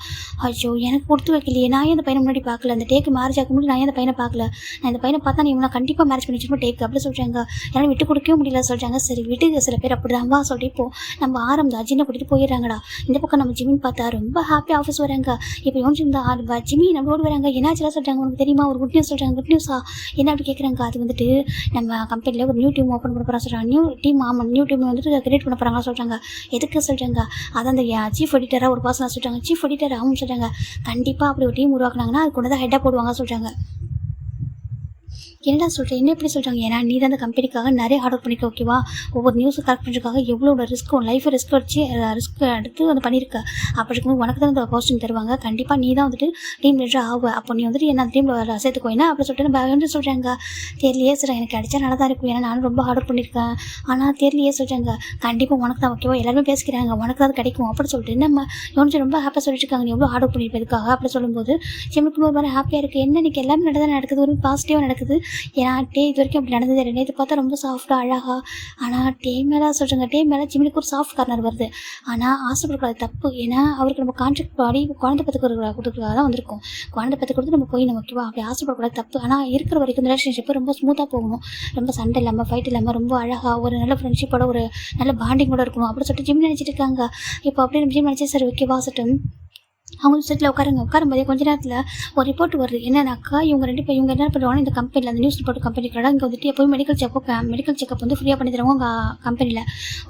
ஐயோ எனக்கு கொடுத்து வைக்கலையே நான் ஏன் அந்த பையனை முன்னாடி பார்க்கல. அந்த டேக்கு மேரேஜ் ஆக முடியும் நான் ஏன் அந்த பையனை பார்க்கல. நான் இந்த பையனை பார்த்தா நீ இவனை கண்டிப்பாக மேரேஜ் பண்ணி வச்சுருப்போம் டேக் அப்படி சொல்கிறாங்க. ஏன்னா விட்டு கொடுக்கவே முடியல சொல்கிறாங்க. சரி விட்டு சில பேர் அப்படிதான்வா சொல்லிட்டு இப்போ நம்ம ஆரம்பம் அஜினை கூட்டிட்டு போயிடுறாங்கடா. இந்த பக்கம் நம்ம ஜிமின் பார்த்தா ரொம்ப ஹாப்பியாக ஆஃபீஸ் வராங்க. இப்போ யோசிச்சிருந்தா ஜிமி நம்மளோடு வராங்க. என்னாச்சுலாம் சொல்கிறாங்க உனக்கு தெரியுமா. ஒரு குட் நியூஸ் சொல்கிறாங்க. குட் நியூஸா என்ன அப்படி கேட்குறாங்க. அது வந்துட்டு நம்ம கம்பெனியில் ஒரு நியூ டீம் ஓப்பன் பண்ண போகிறாங்க சொல்கிறாங்க. நியூ டீம் ஆமாம் நியூ டீம் வந்துட்டு கிரியேட் பண்ண போகிறாங்களா சொல்கிறாங்க. எதுக்கு சொல்கிறாங்க. அதான் அந்த சீஃப் எடிட்டராக ஒரு பர்சனாக சொல்கிறாங்க. சீஃப் எடிட்டர் ஆகும் சொல்கிறாங்க. கண்டிப்பாக அப்படி ஒரு டீம் உருவாக்குனாங்கன்னா அது கொண்டு தான் ஹெட்டாக போடுவாங்க சொல்கிறாங்க. என்னடா சொல்கிறேன் என்ன எப்படி சொல்கிறாங்க. ஏன்னா நீ தான் அந்த கம்பெனிக்காக நிறைய ஹார்ட் ஒர்க் பண்ணிக்க ஓகேவா. ஒவ்வொரு நியூஸை கரெக்ட் பண்ணுறதுக்காக எவ்வளோ ரிஸ்க் லைஃபை ரிஸ்க் வச்சு ரிஸ்க் எடுத்து வந்து பண்ணியிருக்க. அப்படி இருக்கும்போது உனக்கு தான் இந்த போஸ்டிங் தருவாங்க. கண்டிப்பாக நீ தான் வந்துட்டு டீம் லீடர் ஆகும். அப்போ நீ வந்துட்டு என்ன டீமில் சேர்த்துக்கோயினா அப்படி சொல்லிட்டு நம்ம வந்து சொல்கிறாங்க. தெரியலையே சார் எனக்கு அடித்தா நல்லா தான் இருக்கும். ஏன்னா நானும் ரொம்ப ஹார்ட் ஒர்க் பண்ணியிருக்கேன். ஆனால் தெரியலையே சொல்கிறாங்க. கண்டிப்பாக உனக்கு தான் ஓகேவா எல்லாருமே பேசிக்கிறாங்க உனக்கு தான் கிடைக்கும் அப்படி சொல்லிட்டு நம்ம யோசிச்சு ரொம்ப ஹாப்பியாக சொல்லிட்டு இருக்காங்க. நீ எவ்வளோ ஹார்ட் ஒர்க் பண்ணியிருப்பதுக்காக அப்படி சொல்லும்போது சிம்முக்கு ஒரு மாதிரி ஹாப்பியாக இருக்குது. என்ன இன்னைக்கு எல்லாமே நடக்குது ஒரு பாசிட்டிவாக நடக்குது. ஏன்னா இது வரைக்கும் அப்படி நடந்தது இல்லை. நேற்று பார்த்தா ரொம்ப சாஃப்டாக அழகாக. ஆனால் மேலே சொல்கிறாங்க மேலே ஜிமினுக்கு ஒரு சாஃப்ட் கார்னர் வருது. ஆனால் ஆசைப்படக்கூடாது தப்பு. ஏன்னா அவருக்கு நம்ம கான்ட்ராக்ட் பாடி குழந்தை பத்து கொடுக்குறதுக்காக தான் வந்திருக்கோம். குழந்தை பத்து கொடுத்து நம்ம போய் நம்ம ஓகேவா அப்படி ஆசைப்படக்கூடாது தப்பு. ஆனால் இருக்கிற வரைக்கும் ரிலேஷன்ஷிப்பு ரொம்ப ஸ்மூத்தாக போகணும். ரொம்ப சண்டை இல்லாமல் ஃபைட் இல்லாமல் ரொம்ப அழகாக ஒரு நல்ல ஃப்ரெண்ட்ஷிப்போட ஒரு நல்ல பாண்டிங்கோட இருக்கணும் அப்படி சொல்லிட்டு ஜிம் நினச்சிட்டு இருக்காங்க. இப்போ அப்படியே நம்ம ஜிம் நினச்சி சரி ஓகேவா சொல்லிட்டு அவங்க செட்டில் உட்காரும்போதே கொஞ்ச நேரத்தில் ஒரு ரிப்போர்ட் வருது. என்னன்னாக்கா இவங்க என்ன பண்ணுவாங்க இந்த கம்பெனியில் அந்த நியூஸ் ரிப்போர்ட் கம்பெனிக்காக இங்கே வந்துட்டு எப்போயும் மெடிக்கல் செக்அப் வந்து ஃப்ரீயாக பண்ணி தருவாங்க. உங்கள் கம்பெனியில்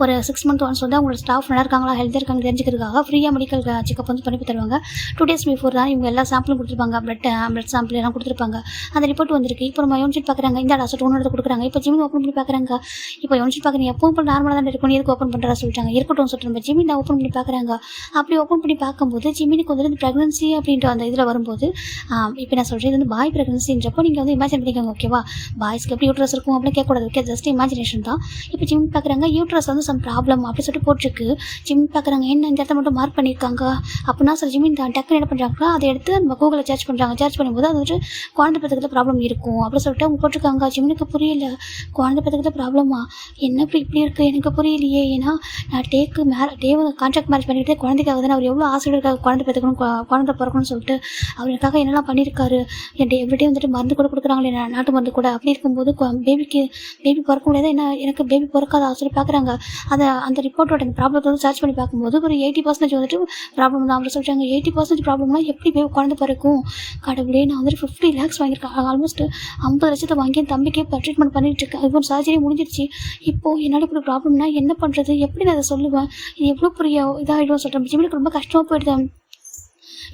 ஒரு 6 months ஒன்ஸ் வந்து அவங்களோட ஸ்டாஃப் நல்லா இருக்காங்களா ஹெல்த்தாக இருக்காங்க தெரிஞ்சுக்கிறதுக்காக ஃப்ரீயாக மெடிக்கல் செக்அப் வந்து பண்ணி தருவாங்க. 2 days பிஃபோர் தான் இவங்க எல்லா சாம்பிளும் கொடுத்துருப்பாங்க. பிளட் சாம்பிள் எல்லாம் கொடுத்துருப்பாங்க. அந்த ரிப்போர்ட் வந்திருக்கு. இப்போ நம்ம யோசிச்சு பார்க்குறாங்க. இந்த டாக்டர் ஒன்று கொடுக்குறாங்க. இப்போ ஜிம் ஓப்பன் பண்ணி பார்க்குறாங்க. இப்போ யோசிச்சு பார்க்குறீங்க எப்பவும் இப்போ நார்மலாக தான் இருக்கும். எதுக்கு ஓப்பன் பண்ணுறா சொல்லிட்டாங்க. இருக்கட்டும் சொல்லிட்டு நம்ம ஜிமின் ஓப்பன் பண்ணி பார்க்குறாங்க. அப்படி ஓப்பன் பண்ணி பார்க்கும்போது ஜிமினுக்கு வந்து ப்ரெக்னன்சி அப்படின்ற அந்த இதில் வரும்போது இப்போ நான் சொல்கிறேன் இது வந்து பாய் ப்ரெக்னன்சின்றப்போ நீங்கள் வந்து இமேஜின் பண்ணிக்கோங்க ஓகேவா. பாய்ஸ்க்கு எப்படி யூட்ரஸ் இருக்கும் அப்படின்னு கேட்கக்கூடாது. ஓகே ஜஸ்ட் இமேஜினேஷன் தான். இப்போ ஜிம் பார்க்குறாங்க யூட்ரஸ் வந்து சம் ப்ராப்ளம் அப்படி சொல்லிட்டு போட்டிருக்கு. ஜிம் பார்க்குறாங்க என்ன இந்த இடத்த மட்டும் மார்க் பண்ணியிருக்காங்க அப்படின்னா சார் ஜிமின் டக்குன்னு என்ன பண்ணுறாங்கன்னா அதை எடுத்து நம்ம கூகுளில் சர்ச் பண்ணுறாங்க. சர்ச் பண்ணும்போது அது வந்துட்டு குழந்தை பத்துக்கிட்ட ப்ராப்ளம் இருக்கும் அப்படின்னு சொல்லிட்டு அவங்க போட்டிருக்காங்க. ஜிமினுக்கு புரியல குழந்தை பத்துக்கிட்ட ப்ராப்ளமா என்ன இப்படி இருக்குது எனக்கு புரியலையே. ஏன்னா நான் டேக்கு டேவை கான்ட்ராக்ட் மேரேஜ் பண்ணிக்கிட்டு குழந்தைக்காக தானே அவர் எவ்வளோ ஆசை இருக்காங்க குழந்தை பத்துக்கணும் சேர்க்கணும், குழந்தை பிறக்கணும்னு சொல்லிட்டு அவர் எனக்காக என்னெல்லாம் பண்ணியிருக்காரு. என்கிட்ட எவ்ரிடே வந்துட்டு மருந்து கூட கொடுக்குறாங்களே, நாட்டு மருந்து கூட. அப்படி இருக்கும்போது பேபி பிறக்க முடியாது, என்ன எனக்கு பேபி பிறக்காதா சொல்லி பார்க்குறாங்க. அந்த ரிப்போர்ட்டோட அந்த ப்ராப்ளத்தை வந்து சர்ச் பண்ணி பார்க்கும்போது ஒரு 80% வந்துட்டு ப்ராப்ளம் தான். அப்படி சொல்லிட்டாங்க. 80% ப்ராப்ளம்னா எப்படி குழந்தை பிறக்கும்? கடவுளே, நான் வந்துட்டு 50 lakhs வாங்கியிருக்கேன். ஆல்மோஸ்ட் 50 லட்சத்தை வாங்கி என் தம்பிக்கே இப்போ ட்ரீட்மெண்ட் பண்ணிட்டு இருக்கேன். இப்போ சர்ஜரி முடிஞ்சிருச்சு. இப்போது என்னால் இப்படி ப்ராப்ளம்னா என்ன பண்ணுறது? எப்படி நான் அதை சொல்லுவேன்? இது எவ்வளோ பெரிய இதாகிடும் சொல்கிறேன். ஜிம்மிக்கு ரொம்ப கஷ்டமாக போயிடுது.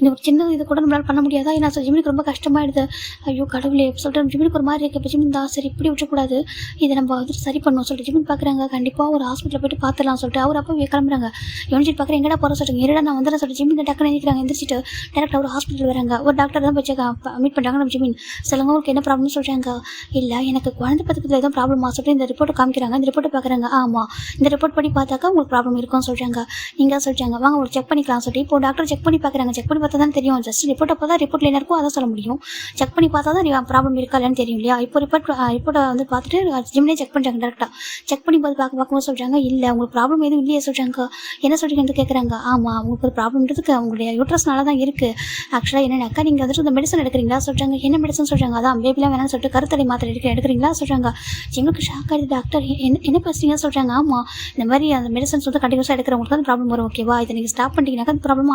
இந்த ஒரு சின்ன இது கூட நம்மளால் பண்ண முடியாதா? ஏன்னா ஜிம்மிக்கு ரொம்ப கஷ்டமாயிடுது. ஐயோ கடவுளே சொல்லிட்டு ஜிம்மிக்கு ஒரு மாதிரி இருக்குது. இப்போ ஜிம்மின் தான் சரி இப்படி விட்டுக்கூடாது, இதை நம்ம வந்துட்டு சரி பண்ணணும் சொல்லிட்டு ஜிம்மின் பார்க்குறாங்க. கண்டிப்பாக ஒரு ஹாஸ்பிட்டலில் போய்ட்டு பார்த்துலாம் சொல்லிட்டு அவர் அப்போ கிளம்புறாங்க. யோசிச்சு பார்க்குறேன், எங்கடா போகிற சொல்லிட்டு இருடா நான் வந்துடுறேன் சொல்லிட்டு ஜிம்மின் டக்குன்னு நினைக்கிறாங்க. எந்திரிச்சிட்டு டேரக்டாக ஒரு ஹாஸ்பிட்டல் வராங்க. ஒரு டாக்டர் தான் போய் மீட் பண்ணுறாங்க. நம்ம ஜிம்மின் சொல்லுங்க, உங்களுக்கு என்ன ப்ராப்ளம்னு சொல்கிறாங்க. இல்லை எனக்கு குழந்தை பக்கத்தில் எதுவும் ப்ராப்ளமா சொல்லிட்டு இந்த ரிப்போர்ட்டை காமிக்கிறாங்க. இந்த ரிப்போர்ட்டை பார்க்குறாங்க. ஆமாம், இந்த ரிப்போர்ட் படி பார்த்தாக்கா உங்களுக்கு ப்ராப்ளம் இருக்கும்னு சொல்கிறாங்க. நீங்கள் சொல்லிட்டாங்க வாங்க உங்களுக்கு செக் பண்ணிக்கலாம் சொல்லிட்டு இப்போ டாக்டர் செக் பண்ணி பார்க்குறாங்க. செக் பண்ணி பார்த்தா தான் தெரியும். ஜஸ்ட் ரிப்போர்ட்டை பார்த்தா ரிப்போர்ட்டில் என்ன இருக்கோ அதை சொல்ல முடியும். செக் பண்ணி பார்த்தா தான் ப்ராப்ளம் இருக்கா இல்லைன்னு தெரியும் இல்லையா? இப்போ ரிப்போர்ட்டை வந்து பார்த்துட்டு ஜிம்மிலே செக் பண்ணுறாங்க. டேரெக்டாக செக் பண்ணி பார்க்கும்போது சொல்கிறாங்க, இல்லை உங்களுக்கு ப்ராப்ளம் எதுவும் இல்லையே சொல்கிறாங்க. என்ன சொல்கிறீங்கன்னு கேட்குறாங்க. ஆமாம், உங்களுக்கு ஒரு ப்ராப்ளம்ன்றதுக்கு அவங்களுடைய யூட்ரஸ்னால தான் இருக்குது. ஆக்சுவலாக என்னென்னாக்கா நீங்கள் வந்துட்டு இந்த மெடிசன் எடுக்கிறீங்களா சொல்கிறாங்க. என்ன மெடிசன் சொல்கிறாங்க. அதான் பேபிலாம் வேணாம்னு சொல்லிட்டு கருத்தடை மாத்திரை எடுக்கிறீங்களா சொல்கிறாங்க. ஜிம்முக்கு ஷாக் ஆகிடுது. டாக்டர் என்ன பேசுறீங்க சொல்கிறாங்க. ஆமாம், இந்த மாதிரி அந்த மெடிசன்ஸ் வந்து கண்டினியூஸாக எடுக்கிறவங்களுக்கு தான் ப்ராப்ளம் வரும். ஓகேவா, இதை நீங்கள் ஸ்டாப் பண்ணிட்டீங்கன்னாக்கா அந்த ப்ராப்ளம்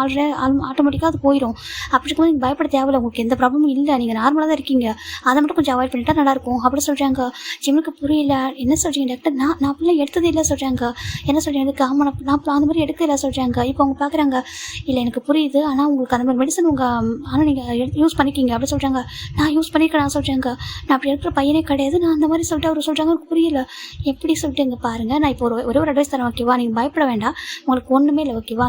ஆட்டோமேட்டிக்காக அது போயிடும். அப்படி இருக்கும்போது நீங்கள் பயப்பட தேவையில்லை, உங்களுக்கு எந்த ப்ராப்ளமும் இல்லை, நீங்கள் நார்மலாக தான் இருக்கீங்க, அதை மட்டும் கொஞ்சம் அவாய்ட் பண்ணிட்டா நல்லாயிருக்கும் அப்படி சொல்கிறாங்க. ஜிம்முக்கு புரியல. என்ன சொல்கிறீங்க டாக்டர், நான் அப்படிலாம் எடுத்ததே இல்லை சொல்கிறாங்க. என்ன சொல்கிறீங்க எனக்கு? ஆமாம், நான் அந்த மாதிரி எடுக்கல சொல்கிறாங்க. இப்போ அவங்க பார்க்குறாங்க. இல்லை எனக்கு புரியுது, ஆனால் உங்களுக்கு அந்த மாதிரி மெடிசன் ஆனால் நீங்கள் யூஸ் பண்ணிக்கிங்க அப்படி சொல்கிறாங்க. நான் யூஸ் பண்ணிக்கிறேன் சொல்கிறாங்க. நான் அப்படி இருக்கிற பையனே கிடையாது, நான் அந்த மாதிரி சொல்லிட்டு அவர் சொல்கிறாங்க. எனக்கு புரியல எப்படி சொல்லிட்டு இங்கே பாருங்கள், நான் இப்போ ஒரு அட்வைஸ் தரேன் ஓகேவா, நீங்கள் பயப்பட வேண்டாம், உங்களுக்கு ஒன்றுமே இல்லை ஓகேவா.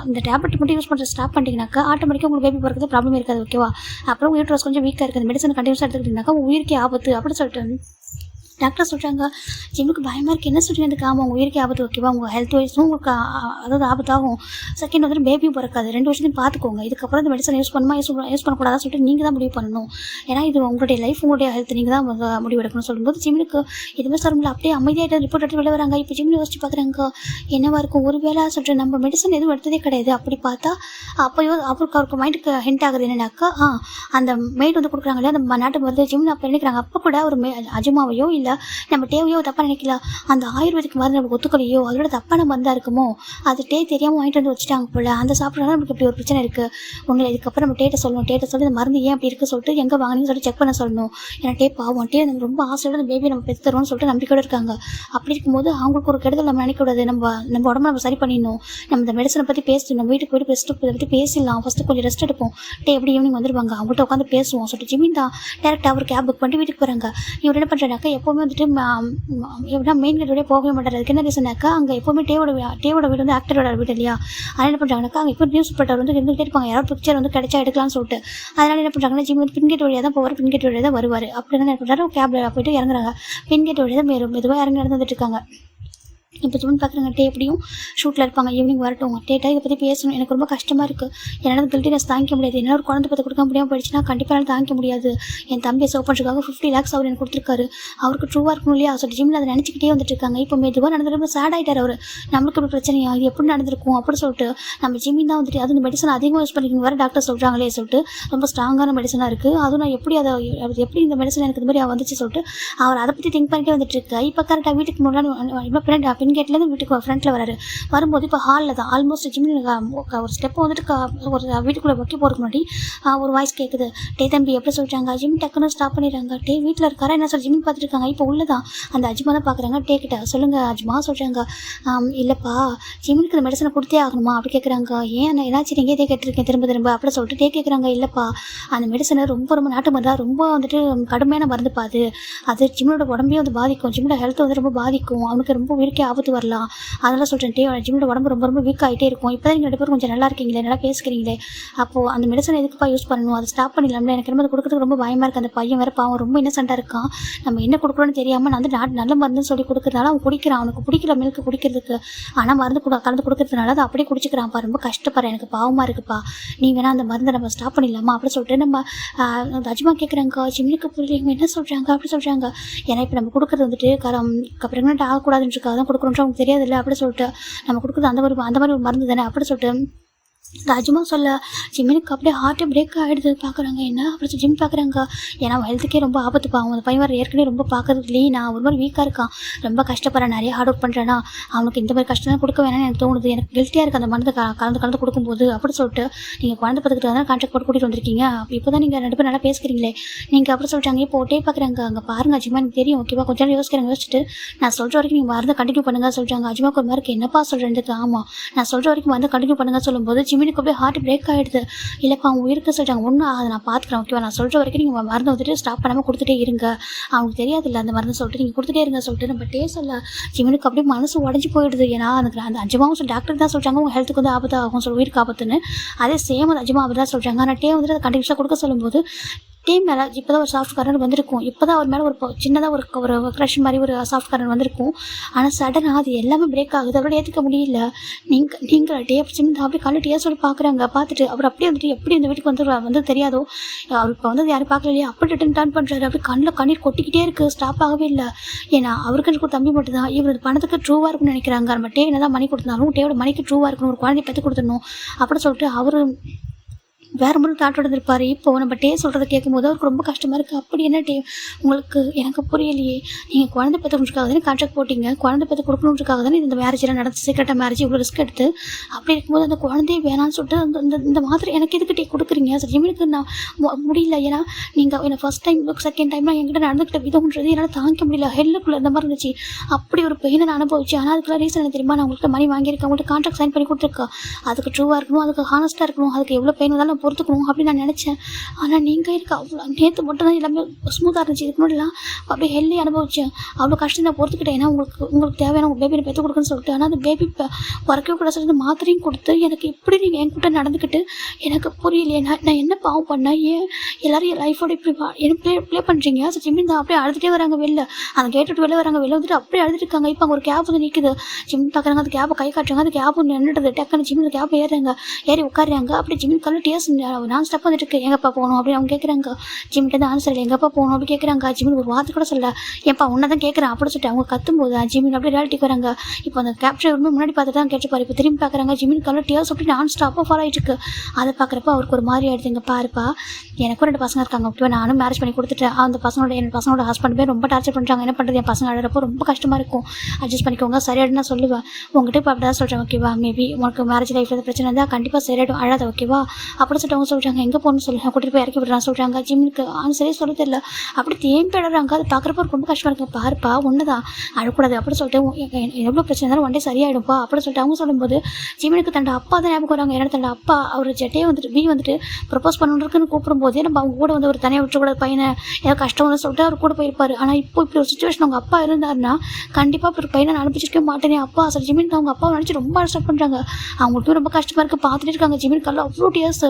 இந்த டேப்லெட் மட்டும் யூஸ் பண்ணுறது ஸ்டாப் பண்ணிட்டீங்கன்னாக்கா ஆட்டோமேட்டிக்காக உங்களுக்கு பேபி பிறக்கிறது ப்ராப்ளம் இருக்காது ஓகேவா. அப்புறம் யூட்ரஸ் கொஞ்சம் வீக்காக இருக்குது, மெடிசன் கண்டினியூஸாக எடுத்துக்கிட்டீங்கன்னாக்கா உயிருக்கே ஆபத்து அப்படி சொல்லிட்டு டாக்டர் சொல்கிறாங்க. ஜிம்முக்கு பயமாக இருக்குது. என்ன சொல்கிறீங்க அதுக்கு? ஆமாம், உங்கள் உயிருக்கு ஆபத்து ஓகேவா, உங்கள் ஹெல்த் வைஸும் உங்களுக்கு அதாவது ஆபத்தாகும். செகண்ட் வந்துட்டு பேபியும் பிறக்காது. 2 வருஷத்தையும் பார்த்துக்கோங்க. இதுக்கப்புறம் இந்த மெடிசன் யூஸ் பண்ணக்கூடாதுன்னு சொல்லிட்டு நீங்கள் தான் முடிவு பண்ணணும். ஏன்னா இது உங்களுடைய லைஃப், உங்களுடைய ஹெல்த் நீங்கள் தான் முடிவு எடுக்கணும்னு சொல்லும்போது ஜிம்முக்கு எதுவுமே சொல்ல அப்படியே அமைதியாகிட்டு ரிப்போர்ட் எடுத்து வெளில வராங்க. இப்போ ஜிம்மில் யோசிச்சு பார்க்குறாங்க, என்னவா இருக்கும் ஒரு வேளை சொல்லிட்டு நம்ம மெடிசன் எதுவும் எடுத்ததே கிடையாது. அப்படி பார்த்தா அவருக்கு மைண்டுக்கு ஹிண்ட் ஆகுது என்னன்னாக்கா, அந்த மெய்டு வந்து கொடுக்குறாங்க இல்லையா அந்த நாட்டு மருந்து ஜிம்மில் அப்போ நினைக்கிறாங்க. அப்போ கூட ஒரு அஜுமாவையோ இல்லை நம்ம டேவையோ தப்பாக நினைக்கலாம், அந்த ஆயுர்வேதிக் மருந்து நமக்கு ஒத்துக்கலையோ அதோட தப்பான மருந்தாக இருக்குமோ, அது தெரியாமல் வாங்கிட்டு வந்து வச்சுட்டாங்க போல, அந்த சாப்பிட்றதுனால நமக்கு இப்படி ஒரு பிரச்சனை இருக்குது. உங்களை இதுக்கப்புறம் நம்ம டேட்டை சொல்லி இந்த மருந்து ஏன் அப்படி இருக்குது சொல்லிட்டு எங்கே வாங்கினு சொல்லிட்டு செக் பண்ண சொல்லணும். ஏன்னா பாவம் நம்ம ரொம்ப ஆசையோட அந்த பேபி நம்ம பெற்று தருவோம்னு சொல்லிட்டு நம்பிக்கையோடு இருக்காங்க. அப்படி இருக்கும்போது அவங்களுக்கு ஒரு கெடுதல் நம்ம நினைக்கக்கூடாது. நம்ம உடம்பு நம்ம சரி பண்ணிடணும். நம்ம இந்த மெடிசனை பற்றி பேசணும், நம்ம வீட்டுக்கு போய்ட்டு பெஸ்ட்டு இதை பற்றி பேசிடலாம். ஃபஸ்ட்டு கொஞ்சம் ரெஸ்ட் எடுப்போம். எப்படி ஈவினிங் வந்துடுவாங்க, அவங்கள்ட்ட உட்காந்து பேசுவோம் சொல்லிட்டு ஜிம்மின் தான் டேரெக்டாக அவர் கேப் புக் பண்ணிட்டு வீட்டுக்கு போகிறாங்க. இவர் என்ன பண்ணுறாங்க, எப்போவுமே வந்துட்டு எப்படின்னா மெயின் கேட் வழியாக போகவே மாட்டார். அதுக்கு என்ன ரீசனாக்கா, அங்கே எப்போவுமே டேவோட வீடு வந்து ஆக்டரோட வீடு இல்லையா. அதனால் என்ன பண்ணுறாங்கனாக்கா, அங்கே இப்போ நியூஸ் பேப்பர் வந்து இருந்துகிட்டே இருப்பாங்க, யாராவது பிக்சர் வந்து கிடைச்சா எடுக்கலாம்னு சொல்லிட்டு. அதனால் என்ன பண்ணுறாங்கன்னா, ஜிம் வந்து பின்கேட் வழியாக தான் போவார், பின்கேட் வழியாக தான் வருவார். அப்படி என்ன பண்ணுறாரு, கேபில் போய்ட்டு இறங்குறாங்க. பின்கேட் வழியாக தான் மெதுவாக இறங்கி நடந்துட்டு இருக்காங்க. இப்போ ஜிம்னு பார்க்குறாங்க. எப்படியும் ஷூட்டில் இருப்பாங்க, ஈவினிங் வரட்டும் இதை பற்றி பேசணும், எனக்கு ரொம்ப கஷ்டமாக இருக்குது, என்னால் கில்ட்டினஸ் தாங்கிக்க முடியாது, என்னால் ஒரு குழந்தை பற்றி கொடுக்க முடியாமல் போயிடுச்சுன்னா கண்டிப்பாக என்னால் தாங்கிக்க முடியாது. என் தம்பியை சோப் பண்ணுறதுக்காக 50 lakhs அவர் எனக்கு கொடுத்துருக்காரு, அவருக்கு ட்ரூவாக இருக்கணும் இல்லையா சொல்லிட்டு ஜிம்மில் அதை நினச்சிக்கிட்டே வந்துட்டு இருக்காங்க. இப்போ மெதுவாக நடந்துட்டு சேட் ஆகிட்டார் அவர். நம்மளுக்கு ஒரு பிரச்சனையா, இது எப்படி நடந்திருக்கும் அப்படி சொல்லிட்டு நம்ம ஜிம்மின் தான் வந்துட்டு அது இந்த மெடிசன் அதிகமாக யூஸ் பண்ணிக்கணும் வர டாக்டர் சொல்கிறாங்களே சொல்லிட்டு ரொம்ப ஸ்ட்ராங்கான மெடிசனாக இருக்குது, அதுவும் நான் எப்படி இந்த மெடிசன் எனக்கு இது மாதிரி வந்துச்சு சொல்லிட்டு அவர் அதை பற்றி திங்க் பண்ணிட்டே வந்துட்டு இருக்கு. இப்போ கரெக்டாக வீட்டுக்கு முன்னாடி பின்கேட்லேருந்து வீட்டுக்கு ஃப்ரண்ட்டில் வராரு. வரும்போது இப்போ ஹாலில் தான் ஆல்மோஸ்ட் ஜிம்மில் ஒரு ஸ்டெப்பை வந்துட்டு ஒரு வீட்டுக்குள்ளே வைக்க போகிறதுக்கு முன்னாடி ஒரு வாய்ஸ் கேட்குது. தம்பி எப்படி சொல்கிறாங்க. ஜிம் டக்குன்னு ஸ்டாப் பண்ணிடுறாங்க. வீட்டில் இருக்காரா என்ன சொல்லி ஜிம்மில் பார்த்துட்டு இருக்காங்க. இப்போ உள்ள தான் அந்த அஜ்மா தான் பார்க்குறாங்க. கிட்ட சொல்லுங்கள் அஜ்மா சொல்கிறாங்க. இல்லைப்பா ஜிம்முக்கு இந்த மெடிசனை கொடுத்தே ஆகணுமா அப்படி கேட்குறாங்க. ஏன் என்னாச்சு நீங்கள் இதே கேட்டிருக்கேன் திரும்ப அப்படி சொல்லிட்டு கேட்குறாங்க. இல்லைப்பா அந்த மெடிசனை ரொம்ப நாட்டு மருந்தா ரொம்ப வந்துட்டு கடுமையான மருந்துப்பா, அது ஜிம்மோட உடம்பையும் வந்து பாதிக்கும், ஜிம்மோட ஹெல்த் வந்து ரொம்ப பாதிக்கும், அவனுக்கு ரொம்ப உயிருக்கே ஆபத்து வரலாம். அதெல்லாம் சொல்கிறேன். ஜிம்மோட உடம்பு ரொம்ப வீக் ஆகிட்டே இருக்கும். இப்போ தான் நீங்கள் 2 பேரும் கொஞ்சம் நல்லா இருக்கீங்களே, நல்லா பேசுகிறீங்களே, அப்போது அந்த மெடிசன் எதுக்குப்பா யூஸ் பண்ணணும், அதை ஸ்டாப் பண்ணிடலாம்ல. எனக்கு ரொம்ப அதை கொடுக்குறதுக்கு ரொம்ப பயமாக இருக்குது. அந்த பையன் வேறு பாவம் ரொம்ப இன்னசென்ட்டாக இருக்கான். நம்ம என்ன கொடுக்குறோன்னு தெரியாமல் நான் வந்து நல்ல மருந்துன்னு சொல்லி கொடுக்குறதுனால அவன் குடிக்கிறான். அவனுக்கு பிடிக்கல மில்க்கு குடிக்கிறதுக்கு, ஆனால் மருந்து கலந்து கொடுக்குறதுனால அதை அப்படியே குடிச்சிக்கிறான்ப்பா. ரொம்ப கஷ்டப்படுறேன், எனக்கு பாவமாக இருக்குப்பா, நீ வேணா அந்த மருந்தை நம்ம ஸ்டாப் பண்ணிடலாமா அப்படி சொல்லிட்டு நம்ம அஜ்மா கேட்குறாங்க. ஜிம்முக்கு புரியல என்ன சொல்கிறாங்க அப்படி சொல்கிறாங்க. ஏன்னா இப்போ நம்ம கொடுக்குறது வந்துட்டு ப்ரெக்னென்ட் ஆகக்கூடாதுன்றதுக்காக தான் கொடுக்குறோன்ற அவங்களுக்கு தெரியாது இல்லை அப்படி சொல்லிட்டு நம்ம கொடுக்குறது அந்த மாதிரி ஒரு மருந்து தானே அப்படி சொல்லிட்டு ராஜுமா சொல்ல ஜிம்மினுக்கு அப்படியே ஹார்ட்டே பிரேக் ஆகிடுது. பார்க்குறாங்க என்ன அப்புறம் ஜிம் பார்க்குறாங்க. ஏன்னா ஹெல்த்துக்கே ரொம்ப ஆபத்து பாவம். அந்த பையன் வேறு ஏற்கனவே ரொம்ப பார்க்கறதுக்கு நான் ஒரு மாதிரி வீக்காக இருக்கான், ரொம்ப கஷ்டப்படுறேன், நிறைய ஹார்ட் ஒர்க் பண்ணுறேன்னா அவனுக்கு இந்த மாதிரி கஷ்டம் கொடுக்க வேணாம்னு எனக்கு தோணுது. எனக்கு கில்ட்டியாக இருக்குது அந்த மருந்து கலந்து கொடுக்கும்போது அப்படி சொல்லிட்டு நீங்கள் குழந்தை பார்த்துக்கிட்டு தான் கான்ட்ராக்ட் போட்டு கூட்டிகிட்டு வந்திருக்கீங்க. இப்போ தான் நீங்கள் 2 பேரும் நல்லா பேசுகிறீங்களே நீங்கள் அப்படி சொல்லிட்டாங்க. இப்போ ஒட்டே பார்க்குறாங்க. அங்கே பாருங்கள் அஜிமா எனக்கு தெரியும் ஓகேவா, கொஞ்சம் நேரம் யோசிச்சுட்டு நான் சொல்கிற வரைக்கும் நீங்கள் மருந்து கண்டினியூ பண்ணுங்க சொல்லிட்டாங்க. அஜிமாக்கு ஒரு மாதிரி என்னப்பா சொல்கிறேன். ஆமாம் நான் சொல்கிற வரைக்கும் மருந்து கண்டினியூ பண்ணுங்க சொல்லும்போது ஜிம்மினுக்கு அப்படியே ஹார்ட் பிரேக் ஆகிடுது. இல்லைப்பா அவன் உயிருக்கு சொல்லிட்டாங்க. ஒன்றும் அதை நான் பார்த்துக்கிறேன் ஓகேவா, நான் சொல்கிற வரைக்கும் நீங்கள் மருந்து வந்துட்டு ஸ்டாப் பண்ணாமல் கொடுத்துட்டே இருங்க, அவங்களுக்கு தெரியாது இல்லை அந்த மருந்து சொல்லிட்டு நீங்கள் கொடுத்துட்டே இருங்க சொல்லிட்டு நம்ம சொல்ல ஜிம்மினுக்கு அப்படியே மனசு உடஞ்சி போயிடுது. ஏன்னா அந்த அஜிமாவும் டாக்டர் தான் சொல்கிறாங்க உங்கள் ஹெல்த்துக்கு வந்து ஆபத்து ஆகும் சொல்லி உயிருக்கு ஆபத்துன்னு. அதே சேம் அந்த அஜிமா ஆபத்து தான் சொல்கிறாங்க. ஆனால் வந்துட்டு அதை கண்டினியூஸாக கொடுக்க சொல்லும்போது டீம் மேலே இப்போ தான் ஒரு சாஃப்ட் கார்னர் வந்திருக்கும். இப்போ தான் அவர் மேலே ஒரு சின்னதாக ஒரு க்ரஷ் மாதிரி ஒரு சாஃப்ட் கார்னர் வந்திருக்கும். ஆனால் சடனாக அது எல்லாமே பிரேக் ஆகுது. அவரோட ஏற்றுக்க முடியல. நீங்கள் சின்ன அப்படியே கல்லு டேஸோடு பார்க்குறாங்க. பார்த்துட்டு அவர் அப்படியே வந்துட்டு எப்படி இந்த வீட்டுக்கு வந்து தெரியாதோ அவர் இப்போ வந்து யாரும் பார்க்கலையே அப்படி டர்ன் பண்ணுறாரு. அப்படி கண்ணீர் கொட்டிக்கிட்டே இருக்குது, ஸ்டாப் ஆகவே இல்லை. ஏன்னா அவருக்கு தம்பி மட்டும் தான் இவர் பணத்துக்கு ட்ரூவாக இருக்குன்னு நினைக்கிறாங்க. நம்ம டே என்ன தான் மணி கொடுத்தாலும் டேவோட மணிக்கு ட்ரூவாக இருக்கணும், ஒரு குழந்தைய பெற்று கொடுத்துடணும் அப்படின்னு சொல்லிட்டு அவர் வேறு மாதிரி தாட்டோட இருப்பார். இப்போ நம்ம சொல்கிறத கேட்கும்போது அவருக்கு ரொம்ப கஷ்டமாக இருக்குது. அப்படி என்ன உங்களுக்கு எனக்கு புரியலையே, நீங்கள் குழந்தை பெற்றுக்காக தானே கான்ட்ராக்ட் போட்டிங்க, குழந்தை பெற்று கொடுக்கணுன்றதுக்காக தானே இந்த மேரேஜ் எல்லாம் நடந்து சீக்கிரட்டாக மேரேஜ் இவ்வளோ ரிஸ்க் எடுத்து அப்படி இருக்கும்போது அந்த குழந்தைய வேணான்னு சொல்லிட்டு இந்த மாதிரி எனக்கு எதுக்கு கொடுக்குறீங்க ஜிம்மினுக்கு நான் முடியல. ஏன்னா நீங்கள் என்னை ஃபஸ்ட் டைம் செகண்ட் டைம்லாம் என்கிட்ட நடந்துக்கிட்ட விதம்ன்றது என்னால் தாங்கிக்க முடியல. ஹெல்லுக்குள்ளே இந்த மாதிரி இருந்துச்சு. அப்படி ஒரு பெயினை நான் அனுபவிச்சு. ஆனால் அதுக்குலாம் ரீசன் எனக்கு தெரியுமா, நான் உங்களுக்கு மணி வாங்கியிருக்கேன், அவங்கள்ட்ட கான்ட்ராக்ட் சைன் பண்ணி கொடுத்துருக்கேன், அதுக்கு ட்ரூவாக இருக்கணும், அதுக்கு ஹானஸ்ட்டாக இருக்கணும், அதுக்கு எவ்வளோ பெயின் வந்தாலும் பொறுத்துக்கணும் அப்படின்னு நான் நினச்சேன். ஆனால் நீங்கள் இருக்க அவ்வளோ நேற்று மட்டும் தான் எல்லாமே ஸ்மூத்தாக இருந்துச்சு. இதுக்கு முன்னாடிலாம் அப்படியே ஹெல்லி அனுபவிச்சேன். அவ்வளோ கஷ்டம் நான் பொறுத்துக்கிட்டேன். ஏன்னா உங்களுக்கு தேவையான உங்கள் பேபியை பெற்று கொடுக்குன்னு சொல்லிட்டு. ஆனால் அந்த பேபி உறக்கவே கூட சொல்லிட்டு மாத்திரையும் கொடுத்து எனக்கு எப்படி நீங்கள் என் கூட நடந்துக்கிட்டு எனக்கு புரியலையே. நான் என்ன பாவம் பண்ணேன், ஏன் எல்லோரும் என் லைஃபோட இப்படி என்ன ப்ளே பண்ணுறீங்க. ஸோ ஜிம்மின் தான் அப்படியே அழுதுகிட்டே வராங்க வெளில, அந்த கேட்டு விட்டு வெளில வராங்க, வெளில வந்துட்டு அப்படியே அழுதுட்டு இருக்காங்க. இப்போ அங்கே ஒரு கேப் வந்து நிற்குது. ஜிம்மின் பார்க்குறாங்க, அந்த கேப்பை கை காட்டுறாங்க, அந்த கேப் நின்றுடுது. டக்குன்னு ஜிம்மின் கேப் ஏறி உட்காடுறாங்க. அப்படி ஜிம்மின் கல்ல டேஸ் நான் ஸ்டெப் வந்துட்டு இருக்கு, எங்கப்பா போகணும் அப்படின்னு அவங்க கேட்குறாங்க. ஜிம்மிட்ட தான் ஆன்சர் இல்லை, எங்கப்பா போகணும் அப்படி கேட்குறாங்க. ஜிம்மின் ஒரு வார்த்தை கூட சொல்ல, ஏன்ப்பா உன்னை தான் கேட்குறேன் அப்படின்னு சொல்லிட்டு அவங்க கத்தும்போது ஜிம்மின் அப்படியே ரியாலிட்டிக்கு வராங்க. இப்போ அந்த கேப்சர் முன்னாடி பார்த்துட்டு தான் கேட்டுப்பாரு. இப்போ திரும்பி பார்க்குறாங்க, ஜிம்மின் கல்ல டேஸ் அப்படி நான் ஸ்டாப்பாக ஃபாலோ ஆகிட்டு இருக்கு. அதை பார்க்குறப்ப அவருக்கு ஒரு மாதிரி ஆயிடுது. இங்கே பாருப்பா, எனக்கும் 2 பசங்க இருக்காங்க ஓகேவா, நானும் மேரேஜ் பண்ணி கொடுத்துட்டேன். அந்த பசங்களோட ஹஸ்பண்ட் பேர் ரொம்ப டார்ச்சர் பண்ணுறாங்க. என்ன பண்ணுறது, என் பசங்க அழகிறப்போ ரொம்ப கஷ்டமாக இருக்கும், அட்ஜஸ்ட் பண்ணிக்கோங்க சரியாயிடும் நான் சொல்லுவேன். உங்கள்கிட்ட இப்போ அப்படி தான் சொல்கிறேன் ஓகேவா, மேபி உனக்கு மேரேஜ் லைஃப்பில் பிரச்சனை இருந்தால் கண்டிப்பாக சரியாயிடும், அழாத ஓகேவா அப்படின்னு சொல்லிட்டு அவங்க சொல்கிறாங்க. எங்கே போகணும்னு சொல்லி கூட்டிகிட்டு போய் இறக்கி விடுறாங்க சொல்கிறாங்க. ஜிம்முக்கு ஆன்சரே சொல்ல தெரியல, அப்படி தேம்பிடுறாங்க. அது பார்க்குறப்ப ரொம்ப கஷ்டமாக இருக்குது. பாருப்பா ஒன்று தான் அழக்கூடாது அப்படின்னு சொல்லிட்டு எவ்வளோ பிரச்சனை இருந்தாலும் ஒன் டே சரியாயிடும்ப்பா அப்படின்னு சொல்லிட்டு அவங்க சொல்லும்போது ஜிம்முக்கு தன்னோட அப்பா தான் ஞாபகம் வராங்க. ஏன்னா தன்னோட அப்பா அவர் ஜெட்டையே வந்துட்டு வந்துட்டு ப்ரப்போஸ் பண்ணுறதுக்குன்னு கூப்பிடும்போது நம்ம அவங்க கூட வந்து ஒரு தனியாக விட்டுக்கூடாது, பையனை ஏதாவது கஷ்டம் வந்து சொல்லிட்டு அவர் கூட போயிருப்பார். ஆனால் இப்போ இப்படி ஒரு சுச்சுவேஷன் அவங்க அப்பா இருந்தாருன்னா கண்டிப்பாக இப்படி ஒரு பையனை நான் அனுப்பிச்சிருக்கே மாட்டேனே. அப்பா சார் ஜிமின் அவங்க அப்பா நினச்சி ரொம்ப அக்செப்ட் பண்ணுறாங்க. அவங்களுக்கு ரொம்ப கஷ்டமாக இருக்குது, பார்த்துட்டு இருக்காங்க. ஜிமின் கல்ல அவ்வளோ டியர்ஸ்.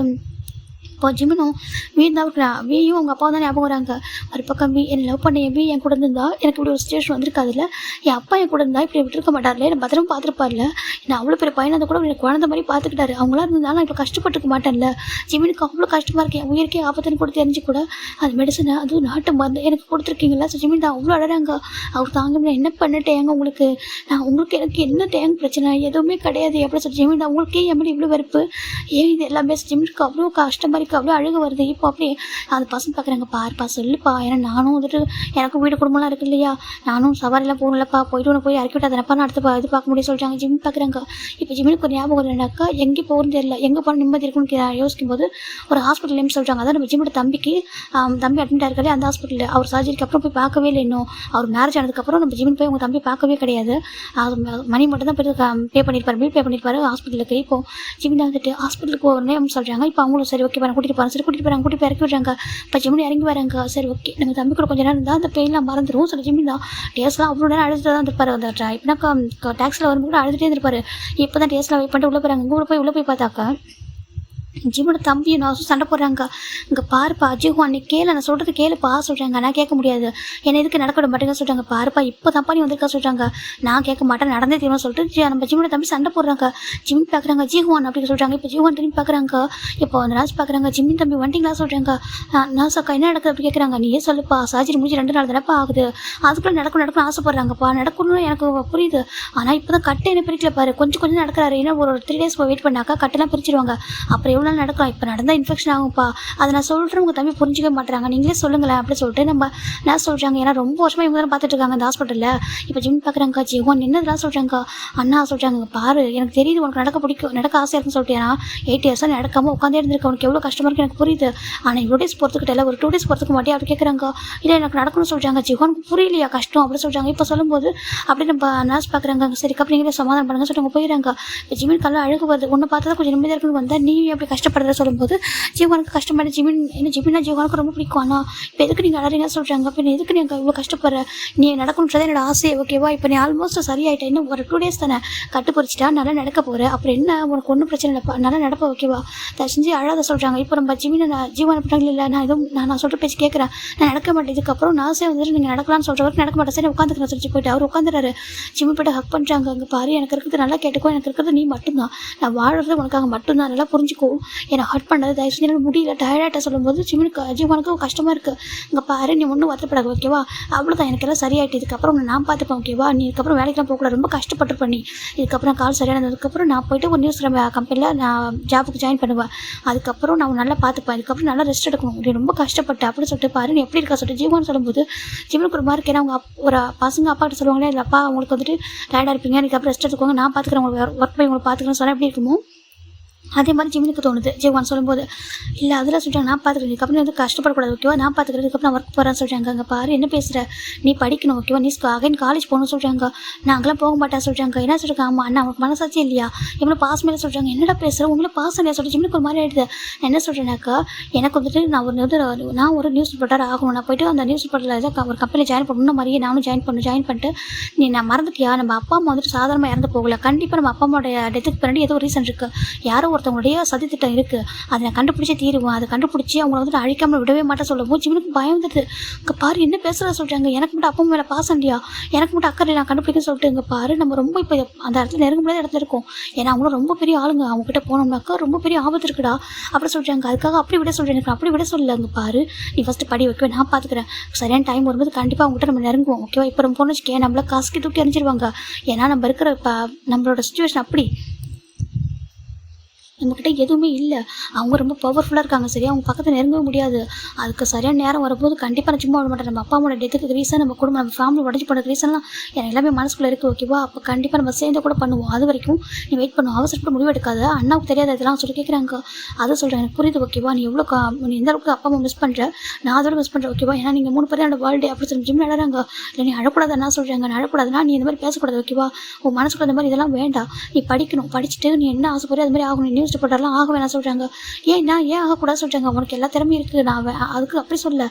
இப்போ ஜிமினும் வீண் தான் இருக்கிறான். வீயும் அவங்க அப்பா தான் ஞாபகம் வராங்க. மறுபக்கம் என்னை லவ் பண்ண என் என் கூட இருந்தா எனக்கு இப்படி ஒரு சுச்சுவேஷன் வந்திருக்காதுல்ல, என் அப்பா என் கூட இருந்தால் இப்படி விட்டுருக்க மாட்டார்ல, என்னை பத்திரமா பார்த்துருப்பார்ல, நான் அவ்வளோ பெரிய பையனை கூட எனக்கு குழந்தை மாதிரி பார்த்துக்கிட்டாரு. அவங்களாம் இருந்தாலும் நான் இப்போ கஷ்டப்பட்டுக்க மாட்டேன்ல. ஜிமினுக்கு அவ்வளோ கஷ்டமாக இருக்கேன், என் உயிருக்கே ஆபத்துன்னு கூட தெரிஞ்சு கூட அது மெடிசனை அதுவும் நாட்டு மருந்து எனக்கு கொடுத்துருக்கீங்களா. ஸோ ஜிமின் தான் அவ்வளோ அழகாங்க. அவர் தாங்க நான் என்ன பண்ணிட்டேங்க உங்களுக்கு, நான் உங்களுக்கு எனக்கு என்ன தேங்க பிரச்சனை எதுவுமே கிடையாது எப்படி சொல்லி ஜிமின் அவங்களுக்கே என் மேலே இவ்வளோ வெறுப்பு, ஏன் இது எல்லாமே ஜிமினுக்கு அவ்வளோ கஷ்டமாக அவ்வளோ அழுக வருது. இப்போ அப்படியே அந்த பசங்க பார்க்குறாங்க. பாருப்பா சொல்லுப்பா, ஏன்னா நானும் வந்துட்டு எனக்கு வீடு குடும்பம்லாம் இருக்குது இல்லையா, நானும் சவாரிலாம் போகணும்லப்பா, போயிட்டு ஒன்று போய் இறக்கி விட்டு அதனப்பா நான் அடுத்து இது பார்க்க முடியும் சொல்கிறாங்க. ஜிம் பார்க்குறாங்க. இப்போ ஜிம்முக்கு ஒரு ஞாபகம் இல்லைனாக்கா எங்கே போகிறது தெரியல, எங்கே போனால் நிம்மதி இருக்குன்னு யோசிக்கும் போது ஒரு ஹாஸ்பிட்டல் நேம் சொல்கிறாங்க. அதான் நம்ம ஜிம்மோட தம்பி அட்மிட் ஆயிருக்காரு அந்த ஹாஸ்பிட்டலில். அவர் சர்ஜரிக்கு அப்புறம் போய் பார்க்கவே இல்லை. இன்னும் அவர் மேரேஜ் ஆனதுக்கப்புறம் நம்ம ஜிம்மின் போய் உங்கள் தம்பி பார்க்கவே கிடையாது. மணி மட்டும் தான் பே பண்ணியிருப்பார், பில் பே பண்ணியிருப்பாரு ஹாஸ்பிட்டலுக்கு. இப்போ ஜிம்மின் வந்துட்டு ஹாஸ்பிட்டலுக்கு போகிறனே அப்படின்னு சொல்கிறாங்க. இப்போ அவங்களும் சரி ஓகே கூட்டிகிட்டு போகிறாங்க, சரி கூட்டிகிட்டு போகிறாங்க, கூட்டிகிட்டு போய் இறக்கி விடுறாங்க. இப்போ ஜிம்மின் இறங்கி வராங்க. சரி ஓகே நம்ம தம்பி கூட கொஞ்சம் நேரம் இருந்தால் அந்த பெயின்லாம் மறந்துடும். சரி ஜிம்மின் தான் டேஸ்லாம் அவ்வளோ நேரம் அழுதுட்டு தான் இருப்பார். அந்த இப்போனா டாக்ஸில் வரும்போது கூட அழுதுகிட்டே இருப்பார். இப்போ தான் டேஸ்லாம் வெயிட் பண்ணிட்டு உள்ளே போகிறாங்க. உள்ளே போய் பார்த்தாக்கா ஜிம்மோட தம்பியும் நான் சண்டை போடுறாங்க. இங்கே பாருப்பா ஜிஹு அன்னைக்கு கேளு, நான் சொல்கிறது கேளுப்பா சொல்கிறாங்க. நான் கேட்க முடியாது, என்னை எதுக்கு நடக்க விட மாட்டேங்கன்னு சொல்கிறாங்க. பாருப்பா இப்போ தப்பா நீ வந்திருக்கா சொல்கிறாங்க. நான் கேட்க மாட்டேன், நடந்தே தீர்வு சொல்லிட்டு நம்ம ஜிம்மோட தம்பி சண்டை போடுறாங்க. ஜிம்மி பார்க்குறாங்க ஜிஹுவான் அப்படின்னு சொல்கிறாங்க. இப்போ ஜிஹுவான் திரும்பி பார்க்குறாங்க. இப்போ அந்த ராஜ் பார்க்குறாங்க, ஜிம்மி தம்பி வந்துட்டீங்களா சொல்கிறாங்க. நான் அக்கா என்ன நடக்குது அப்படி கேட்குறாங்க. நீயே சொல்லுப்பா, சர்ஜரி முடிஞ்சு 2 நாள் தானப்பா ஆகுது, அதுக்குள்ளே நடக்கணும்னு ஆசைப்பட்றாங்கப்பா. நடக்கணும்னு எனக்கு புரியுது, ஆனால் இப்போ தான் கட்டு என்ன பிரிக்கல பாரு, கொஞ்சம் நடக்கிறாரு. ஏன்னா ஒரு 3 days வெயிட் பண்ணாக்கா கட்டெல்லாம் பிரிச்சிருவாங்க. அப்புறம் எவ்வளோ நாள் நடக்கலாம், இப்போ நடந்தால் இன்ஃபெக்ஷன் ஆகும்ப்பா. அதை நான் சொல்கிறேன், உங்கள் தம்பி புரிஞ்சிக்க மாட்டேறாங்க, நீங்களே சொல்லுங்களேன் அப்படின்னு சொல்லிட்டு நம்ம நான் சொல்கிறாங்க. ஏன்னா ரொம்ப வருஷமாக இவங்க தான் பார்த்துட்டு இருக்காங்க இந்த ஹாஸ்பிட்டலில். இப்போ ஜிம் பார்க்குறாங்க. ஜிஹுவான் என்னதெல்லாம் சொல்கிறாங்க. அண்ணா சொல்கிறாங்க, பாரு எனக்கு தெரியுது உனக்கு நடக்க ஆசையாக இருக்குன்னு சொல்லிட்டு. ஏன்னா 8 years நடக்காமல் உட்காந்தே இருந்திருக்க, உனக்கு எவ்வளோ கஷ்டமாக இருக்குது எனக்கு புரியுது. ஆனால் இவ்வளோ டேஸ் பொறுத்துக்கிட்ட இல்லை, ஒரு 2 days பொறுத்துக்க மாட்டே அப்படி கேட்குறாங்க. இல்லை எனக்கு நடக்கணும்னு சொல்கிறாங்க. ஜிஹுவானுக்கு புரியலையா கஷ்டம் அப்படின்னு சொல்கிறாங்க. இப்போ சொல்லும்போது அப்படி நம்ம நர்ஸ் பார்க்குறாங்க. சரி அப்புறம் நீங்களே சமாதானம் பண்ணுங்க சொல்லிட்டு அவங்க போயிடறாங்க. இப்போ ஜிமின் கல்ல அழுகு வருது, ஒன்று பார்த்தா கொஞ்சம் நிம்மதியாக இருக்குன்னு வந்தால் நீ எப்படி கஷ்டப்படுறத சொல்லும்போது ஜீவனுக்கு கஷ்டப்பட ஜிமின்னா ஜீவனுக்கு ரொம்ப பிடிக்கும். ஆனால் இப்போ எதுக்கு நீங்கள் அழறீங்க சொல்கிறாங்க. இப்போ நீ எதுக்கு நீங்கள் இவ்வளோ கஷ்டப்படுற, நீ நடக்கணுன்றதே என்னோட ஆசை ஓகேவா. இப்போ நீ ஆல்மோஸ்ட் சரியாயிட்டேன், இன்னும் ஒரு 2 days தானே கட்டு பொறிச்சிட்டா நல்லா நடக்க போகிறேன், அப்புறம் என்ன உனக்கு ஒன்றும் பிரச்சனை இல்லைப்பா, நல்லா நடப்பா ஓகேவா, தயவு செஞ்சு அழாத சொல்கிறாங்க. இப்போ நம்ம ஜீவனை பண்ணாங்க இல்லை, நான் எதுவும் நான் சொல்கிற பேச்சு கேட்குறேன், நான் நடக்க மாட்டேன், இதுக்கப்புறம் நான் வந்துட்டு நீங்கள் நடக்கலாம்னு சொல்கிறவருக்கு நடக்க மாட்டேன், சரி உட்காந்துக்கிறேன் சொல்லிட்டு போயிட்டு அவர் உட்காந்துறாரு. ஜிம்மி போய்ட்டு ஹக் பண்ணுறாங்க. அங்கே பாரு எனக்கு இருக்கிறது நல்லா கேட்டுக்கோ, எனக்கு இருக்கிறது நீ மட்டும்தான், நான் வாழ்றது உனக்காக மட்டும்தான், நல்லா புரிஞ்சுக்கோ, என்னை ஹர்ட் பண்ணது தயவு செஞ்சு எனக்கு முடியல டயர்டாகிட்ட சொல்லும்போது ஜீவனுக்கு கஷ்டமாக இருக்குது. இங்கே பாரு நீ ஒன்றும் வருத்தப்படாது ஓகேவா, அவ்வளோதான் எனக்கு எல்லாம் சரியாயிட்டு, இதுக்கப்புறம் நான் பார்த்துப்பேன் ஓகேவா, நீ இதுக்கப்புறம் வேலைக்கெல்லாம் போகக்கூடாது, ரொம்ப கஷ்டப்பட்டுருப்பேன் நீ, இதுக்கப்புறம் கால் சரியானதுக்கப்புறம் நான் போய்ட்டு ஒரு நியூஸ் கம்பெனியில் நான் ஜாபுக்கு ஜாயின் பண்ணுவேன், அதுக்கப்புறம் நான் நல்லா பார்த்துப்பேன், இதுக்கப்புறம் நல்லா ரெஸ்ட் எடுக்கணும், நீ ரொம்ப கஷ்டப்பட்டு அப்படின்னு சொல்லிட்டு பாரு நீ எப்படி இருக்கா சொல்லிட்டு ஜீவன் சொல்லும்போது ஜீவனுக்கு ஒரு மாதிரி ஏன்னா அவங்க ஒரு பசங்க அப்பாட்ட சொல்லுவாங்களே இல்லை அப்பா உங்களுக்கு வந்துட்டு டயர்டாக இருப்பீங்க, இதுக்கப்புறம் ரெஸ்ட் எடுத்துக்கோங்க, நான் பார்த்துக்கிறேன், உங்களுக்கு ஒர்க் போய் உங்களுக்கு பார்த்துக்கிறேன்னு சொன்னால் எப்படி இருக்குமோ அதே மாதிரி ஜிமினுக்கு தோணுது. ஜீவான் சொல்லும்போது இல்லை அதெல்லாம் சொல்கிறாங்க நான் பார்த்துக்கிறேன், இதுக்கப்புறம் வந்து கஷ்டப்படக்கூடாது ஓகேவா, நான் பார்த்துக்கிறேன், இதுக்கப்புறம் நான் ஒர்க் போகிறேன்னு சொல்கிறாங்க. அங்கே பாரு என்ன பேசுகிற, நீ படிக்கணும் ஓகேவா, நீ அகைன் காலேஜ் போகணும்னு சொல்கிறாங்க. நான் அங்கெல்லாம் போக மாட்டேன் சொல்கிறாங்க. என்ன சொல்கிறாங்க, ஆமாம் அண்ணா அவனுக்கு மனசாட்சி இல்லையா, எவ்வளோ பாஸ் மேலே சொல்கிறாங்க, என்னடா பேசுகிறேன் உங்களை பாஸ் இல்லையா சொல்லிட்டு ஜிமினுக்கு ஒரு மாதிரி ஆகிடுது. நான் என்ன சொல்கிறேன்னாக்கா எனக்கு வந்துட்டு நான் ஒரு நியூஸ் ரிப்போர்ட்டர் ஆகணும், நான் போய்ட்டு அந்த நியூஸ் ரிப்போர்ட்டில் ஒரு கம்பெனியில் ஜாயின் பண்ணணும் மாதிரியே நானும் ஜாயின் பண்ணிட்டு நீ நான் மறந்துட்டியா, நம்ம அப்பா அம்மா வந்துட்டு சாதாரணமாக இறந்து போகல, கண்டிப்பாக நம்ம அப்பா அம்மாவோட டெத்துக்கு பின்னாடி ஏதோ ஒரு ரீசன் இருக்குது, யாரோ ஒருத்தவங்களுடைய சதி திட்டம் இருக்குது, அதை நான் கண்டுபிடிச்சி தீருவேன், அதை கண்டுபிடிச்சி அவங்கள வந்துட்டு அழிக்காமல் விடவே மாட்டேன் சொல்லும்போது ஜிவனுக்கு பயம் வந்துட்டு இங்கே பாரு என்ன பேசுகிறா சொல்கிறாங்க. எனக்கு மட்டும் அப்பா மேலே பாசம் இல்லையா, எனக்கு மட்டும் அக்கறை நான் கண்டுபிடிக்க சொல்லிட்டு இங்கே பாரு நம்ம ரொம்ப இப்போ அந்த இடத்துல நெருங்க முடியாத இடத்துல இருக்கோம், ஏன்னா அவங்களும் ரொம்ப பெரிய ஆளுங்க, அவங்ககிட்ட போனோம்னாக்கா ரொம்ப பெரிய ஆபத்து இருக்குடா அப்படி சொல்கிறாங்க. அதுக்காக அப்படி விட சொல்கிறேன், எனக்கு அப்படி விட சொல்லல. அங்கே பாரு நீ ஃபஸ்ட்டு படி வைக்கவே நான் பார்த்துக்கிறேன், சரியான டைம் வரும்போது கண்டிப்பாக அவங்ககிட்ட நம்ம நெருங்குவோம் ஓகேவா. இப்போ நம்ம போன வச்சுக்கேன் நம்மள காசுக்கு தூக்கி எறிஞ்சிருவாங்க, ஏன்னா நம்ம இருக்கிற நம்மளோட சுச்சுவேஷன் அப்படி நம்மக்கிட்ட எதுவுமே இல்லை, அவங்க ரொம்ப பவர்ஃபுல்லாக இருக்காங்க சரியா, அவங்க பக்கத்தில் நெருங்கவே முடியாது. அதுக்கு சரியான நேரம் வரும்போது கண்டிப்பாக நான் சும்மா விட மாட்டேன். நம்ம அப்பா அம்மாவோட டெத்துக்கு ரீசன், நம்ம குடும்பம் நம்ம ஃபேமிலி உடஞ்சி போனதுக்கு ரீசன்லாம் எனக்கு எல்லாமே மனசுக்குள்ளே இருக்குது ஓகேவா. அப்போ கண்டிப்பாக நம்ம சேர்ந்து கூட பண்ணுவோம், அது வரைக்கும் நீ வெயிட் பண்ணுவோம், அவசரப்பட்டு முடிவு எடுக்காத, அண்ணாவுக்கு தெரியாத இதெல்லாம் சொல்லி கேட்குறாங்க. அதை சொல்கிறேன் எனக்கு புரியுது ஓகேவா, நீ நீ எந்த அளவுக்கு அப்பா அம்மா மிஸ் பண்ணுற, நான் அதோட மிஸ் பண்ணுறேன் ஓகேவா, ஏன்னா நீங்கள் 3 பேரும் என்னோட வேர்ல்டே அப்படி சொல்லி ஜிம் நடறாங்க. இல்லை நீ அழக்கூடாது என்ன சொல்கிறாங்க, நான் அழக்கூடாதுன்னா நீ இந்த மாதிரி பேசக்கூடாது ஓகேவா, உன் மனசுக்குள்ள இந்த மாதிரி இதெல்லாம் வேண்டாம், நீ படிக்கணும், படிச்சுட்டு நீ என்ன ஆசைப்படுற அது மாதிரி ஆகணும், நியூஸ் ரிப்போர்ட்டர்லாம் ஆக வேணாம் சொல்கிறாங்க. ஏன் ஆகக்கூடாது சொல்கிறாங்க, உனக்கு எல்லா திறமையும் இருக்குது, நான் அதுக்கு அப்படி சொல்ல,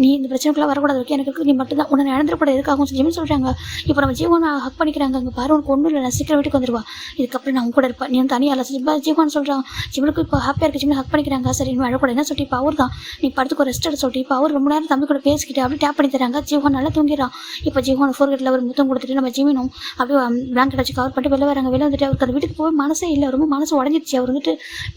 நீ இந்த பிரச்சனைக்குலாம் வரக்கூடாது ஓகே, எனக்கு நீ மட்டும் தான் உன்னை நடந்துடக்கூடாது எதுக்காகவும் சொல்லி சொல்கிறாங்க. இப்போ நம்ம ஜீவனை ஹக் பண்ணிக்கிறாங்க. அங்கே பாரு உனக்கு ஒன்றும் இல்லை, நான் சீக்கிரம் வீட்டுக்கு வந்துடுவா, இதுக்கப்புறம் நான் உங்க கூட இருப்பேன், நீ தனியாக இல்லை ஜீவன் சொல்கிறான். ஜிவனுக்கு இப்போ ஹாப்பியாக இருக்குது, ஜிவனை ஹக் பண்ணிக்கிறாங்க. சரி நீ அழக்கூடாது என்ன சொல்லிட்டு இப்போ அவர் தான் நீ படுத்துக்கு ஒரு ரெஸ்ட் எடுத்து சொல்லிட்டு இப்போ அவர் ரொம்ப நேரம் தம்பி கூட பேசிக்கிட்டு அப்படியே டேப் பண்ணி தராங்க. ஜீவன் நல்லா தூங்கிடுறான். இப்போ ஜீவன் ஃபோர்கெட்டில் ஒரு முத்தம் கொடுத்துட்டு நம்ம ஜீவனும் அப்படியே பிளாங்கெட் வச்சு கவர் பண்ணிட்டு வெளில வராங்க. வெளில வந்துட்டு அவருக்கு அந்த வீட்டுக்கு போய் மனசே இல்லை, ரொம்ப மனசு உடஞ்சிருச்சு. அவர் வந்துட்டு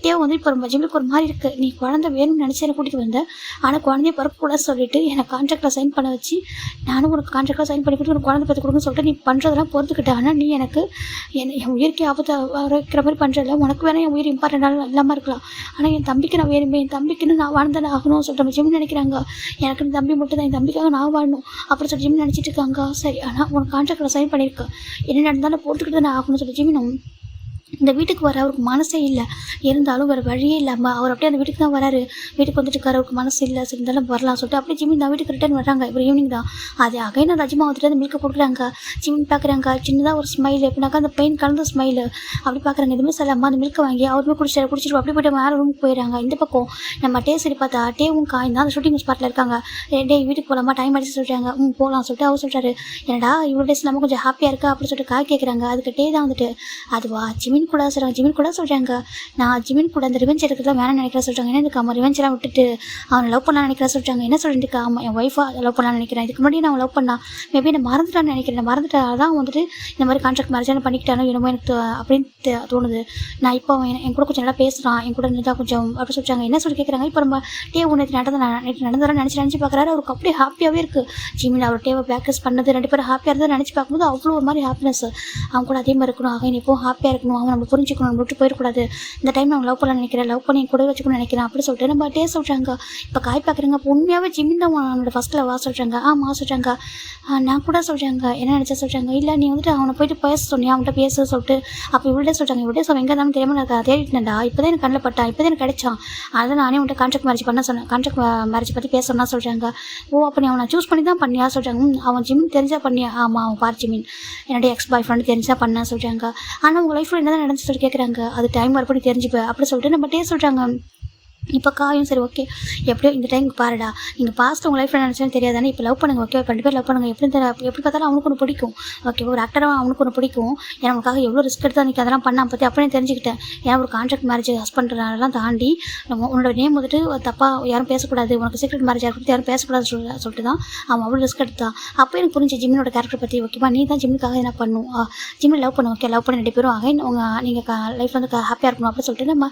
தேவை வந்து இப்போ ரொம்ப ஜிவனுக்கு ஒரு மாதிரி இருக்குது, நீ குழந்தை வேணும்னு நினச்சி என்னை கூட்டிகிட்டு வந்தேன், ஆனால் குழந்தைய பிறக்கக்கூடாது சொல்லிட்டு என்னை கான்ட்ராக்டில் சைன் பண்ண வச்சு நானும் உனக்கு கான்ட்ராக்டில் சைன் பண்ணி கொடுத்து ஒரு குழந்தை பார்த்து கொடுக்குன்னு சொல்லிட்டு நீ பண்ணுறதெல்லாம் பொறுத்துக்கிட்டேன். ஆனால் நீ எனக்கு என் உயிருக்கு ஆபத்தை வைக்கிற மாதிரி பண்ணுறதில்ல, உனக்கு வேணால் என் உயிர் இம்பார்ட்டண்டாக இல்லாமல் இருக்கலாம், ஆனால் என் தம்பிக்கு நான் வேணுமே, என் தம்பிக்குன்னு நான் வாழ்ந்தானே ஆகணும்னு சொல்லிட்டு நம்ம ஜிம் நினைக்கிறாங்க. எனக்கு என் தம்பி மட்டும் தான், என் தம்பிக்காக நான் வாழணும் அப்படி சொல்லி ஜிம் நினச்சிட்டு இருக்காங்க. சரி ஆனால் உனக்கு கான்ட்ராக்டில் சைன் பண்ணியிருக்கேன், என்ன நடந்தாலும் பொறுத்துக்கிட்டு தான் ஆகணும்னு சொல்லி ஜிமினும் இந்த வீட்டுக்கு வர அவருக்கு மனசே இல்லை, இருந்தாலும் வேறு வழியே இல்லாமல் அவர் அப்படியே அந்த வீட்டுக்கு தான் வராரு. வீட்டுக்கு வந்துட்டு இருக்காரு, அவருக்கு மனசு இல்லை, சரி இருந்தாலும் வரலாம் சொல்லிட்டு அப்படியே ஜிமின் தான் வீட்டுக்கு ரிட்டர்ன் வர்றாங்க. இப்போ ஈவினிங் தான் அது அகைன் ரஜிமா வந்துட்டு அந்த மில்கை கொடுக்குறாங்க. ஜிமின் பார்க்குறாங்க, சின்னதாக ஒரு ஸ்மைல் எப்படின்னாக்கா அந்த பெயின் கலந்த ஸ்மைல் அப்படி பார்க்குறாங்க. எதுவுமே சொல்லாமல் அந்த மில்கை வாங்கி அவருமே குடிச்சிட்டு அப்படி போய்ட்டு வேறு ரூமுக்கு போயிடறாங்க. இந்த பக்கம் நம்ம டே சரி பார்த்தா டேவும் காய் தான் அந்த ஷூட்டிங் ஸ்பாட்டில் இருக்காங்க. டே வீட்டுக்கு போகலாமா டைம் அடிச்சு சொல்கிறாங்க. போகலாம் சொல்லிட்டு அவர் சொல்கிறாரு. என்னடா இவ்வளோ டேஸ் நம்ம கொஞ்சம் ஹாப்பியாக இருக்கா அப்படின்னு சொல்லிட்டு காய் கேட்குறாங்க. அதுக்கு டே தான் வந்துட்டு அதுவா ஜிமின் ஜிமின் கூட சொல்கிறாங்க. ஜிமின் கூட சொல்கிறாங்க, நான் ஜிமின் கூட அந்த ரிவெஞ்ச் எடுக்கிறதுலாம் வேணாம்னு நினைக்கிறேன் சொல்கிறாங்க. ஏன்னா இதுக்கு அவன் ரிவெஞ்செல்லாம் விட்டுட்டு அவனை லவ் பண்ணலான்னு நினைக்கிறேன் சொல்கிறாங்க. என்ன சொல்லிட்டு ஆமாம் என் ஒய்ஃபாக லவ் பண்ணலான்னு நினைக்கிறேன். இதுக்கு முன்னாடி நான் லவ் பண்ணா மேபி நான் மறந்துட்டான்னு நினைக்கிறேன். மறந்துட்டாதான் வந்துட்டு இந்த மாதிரி கான்ட்ராக்ட் மேரேஜ் பண்ணிக்கிட்டானோ என்னமோ எனக்கு அப்படின்னு தோணுது. நான் இப்போ என் கூட கொஞ்சம் நல்லா பேசுகிறான், என் கூட இருந்தால் கொஞ்சம் அப்படி சொல்லிட்டாங்க. என்ன சொல்லி கேட்குறாங்க. இப்போ நம்ம டேவ் நேற்று நடந்ததெல்லாம் நினச்சி பார்க்குறாரு. அவருக்கு அப்படியே ஹாப்பியாகவே இருக்குது. ஜிமின் அவர் டேவை ப்ராக்டிஸ் பண்ணது 2 பேரும் ஹாப்பியாக இருந்தால் நினச்சி பார்க்கும்போது அவ்வளோ ஒரு மாதிரி ஹாப்பினஸ். அவன் கூட அதே மாதிரி இருக்கணும், அவன் எப்போவும் ஹாப்பியாக இருக்கணும், அவன் நம்ம புரிஞ்சுக்கணும், நம்ம விட்டு போயிடக்கூடாது. இந்த டைம் நான் லவ் பண்ண நினைக்கிறேன், லவ் பண்ணி கூட வச்சுக்கணும்னு நினைக்கிறேன் அப்படி சொல்லிட்டு நம்ம டே சொல்கிறாங்க. இப்போ காய் பார்க்குறாங்க. இப்போ உண்மையாகவே ஜிமின் தான் அவனோட ஃபஸ்ட்டில் வா சொல்கிறாங்க. ஆமாம் சொல்கிறாங்க. நான் கூட சொல்கிறாங்க. என்ன நினச்சா சொல்கிறாங்க, இல்லை நீ வந்துட்டு அவனை போயிட்டு பேச சொன்னியா, அவன்கிட்ட பேச சொல்லிட்டு. அப்போ இவள்கிட்ட சொல்கிறாங்க, இவள்கிட்ட சொல்ல எங்கே இருந்தாலும் தெரியாமல் நான் தேடிட்டேன்டா, இப்போ தான் எனக்கு கண்ணில் பட்டான், இப்போ தான் எனக்கு கிடைச்சான், அதை நானே உன்ட்ட கான்ட்ராக்ட் மேரேஜ் பண்ண சொன்னேன், கான்ட்ராக்ட் மேரேஜ் பற்றி பேசணும்னா சொல்கிறாங்க. ஓ அப்போ நீ அவனை சூஸ் பண்ணி தான் பண்ணியா சொல்கிறாங்க. அவன் ஜிமின் தெரிஞ்சா பண்ணியா. ஆமாம் அவன் பார் ஜிமின் என்னுடைய எக்ஸ் பாய் ஃப்ரெண்டு தெரிஞ்சா பண்ணா சொல்கிறாங்க. ஆனால் உங்கள் லைஃப்பில் என்ன தான் நடந்துச்சு சொல்லி கேட்குறாங்க. அது டைம் வரப்படி தெரிஞ்சுப்பேன் அப்படி சொல்லிட்டு நம்ம டே சொல்கிறாங்க. இப்போ காயும் சரி ஓகே எப்படியோ இந்த டைமுக்கு பாருடா, நீங்கள் பாஸ்ட் உங்கள் லைஃப்பில் நினச்சாலும் தெரியாதானே, இப்போ லவ் பண்ணுங்கள் ஓகே, 2 பேர் லவ் பண்ணுங்கள். எப்படி பார்த்தாலும் அவனுக்கு ஒன்று பிடிக்கும் ஓகே, ஒரு ஆக்டராக அவனுக்கு ஒன்று பிடிக்கும். ஏன்னா அவனுக்காக எவ்வளோ ரிஸ்க் எடுத்து அன்றைக்கி அதெல்லாம் பண்ணால் பற்றி அப்படியே தெரிஞ்சுக்கிட்டேன். ஏன்னா ஒரு கான்ட்ராக்ட் மேரேஜ் ஹஸ்பண்ட்லாம் தாண்டி உன்னோட நேம் வந்துட்டு தப்பாக யாரும் பேசக்கூடாது, உனக்கு சீக்ரெட் மேரேஜ் யாரும் யாரும் பேசக்கூடாது சொல்லிட்டு தான் அவன் அவ்வளோ ரிஸ்க் எடுத்தான். அப்போ எனக்கு புரிஞ்சு ஜிமினோட கேரக்டர் பற்றி. ஓகேவா, நீ தான் ஜிம்முக்காக என்ன பண்ணும், ஜிம்மில் லவ் பண்ணு ஓகே, லவ் பண்ணி 2 பேரும் ஆக நீங்கள் லைஃப் வந்து ஹாப்பியாக இருக்கணும் அப்படின்னு சொல்லிட்டு நம்ம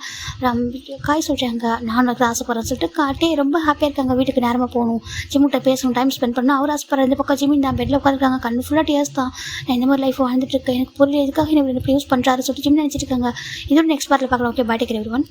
காய் சொல்கிறாங்க. நான் வந்து ஆசைப்படுறேன் சொல்லிட்டு காட்டே ரொம்ப ஹாப்பியாக இருக்காங்க. வீட்டுக்கு நேரமாக போகணும், ஜிம்முகிட்ட பேசணும், டைம் ஸ்பெண்ட் பண்ணணும். அவர் ஆசைப்படுற இந்த பக்கம் ஜிமின் தான் பெட்டில் உட்காந்துருக்காங்க. கண்ணு ஃபுல்லாக டேஸ் தான். நான் இந்த மாதிரி லைஃப் வாழ்ந்துட்டு இருக்கேன், எனக்கு புரியல எதுக்காக என்ன இப்படி யூஸ் பண்ணுறாரு சொல்லிட்டு ஜிம் நினச்சிட்டு இருக்காங்க. இதோட நெக்ஸ்ட் பார்ட்டில் பார்க்கலாம். ஓகே, பாய், டேக் கேர் எவ்ரிவன்.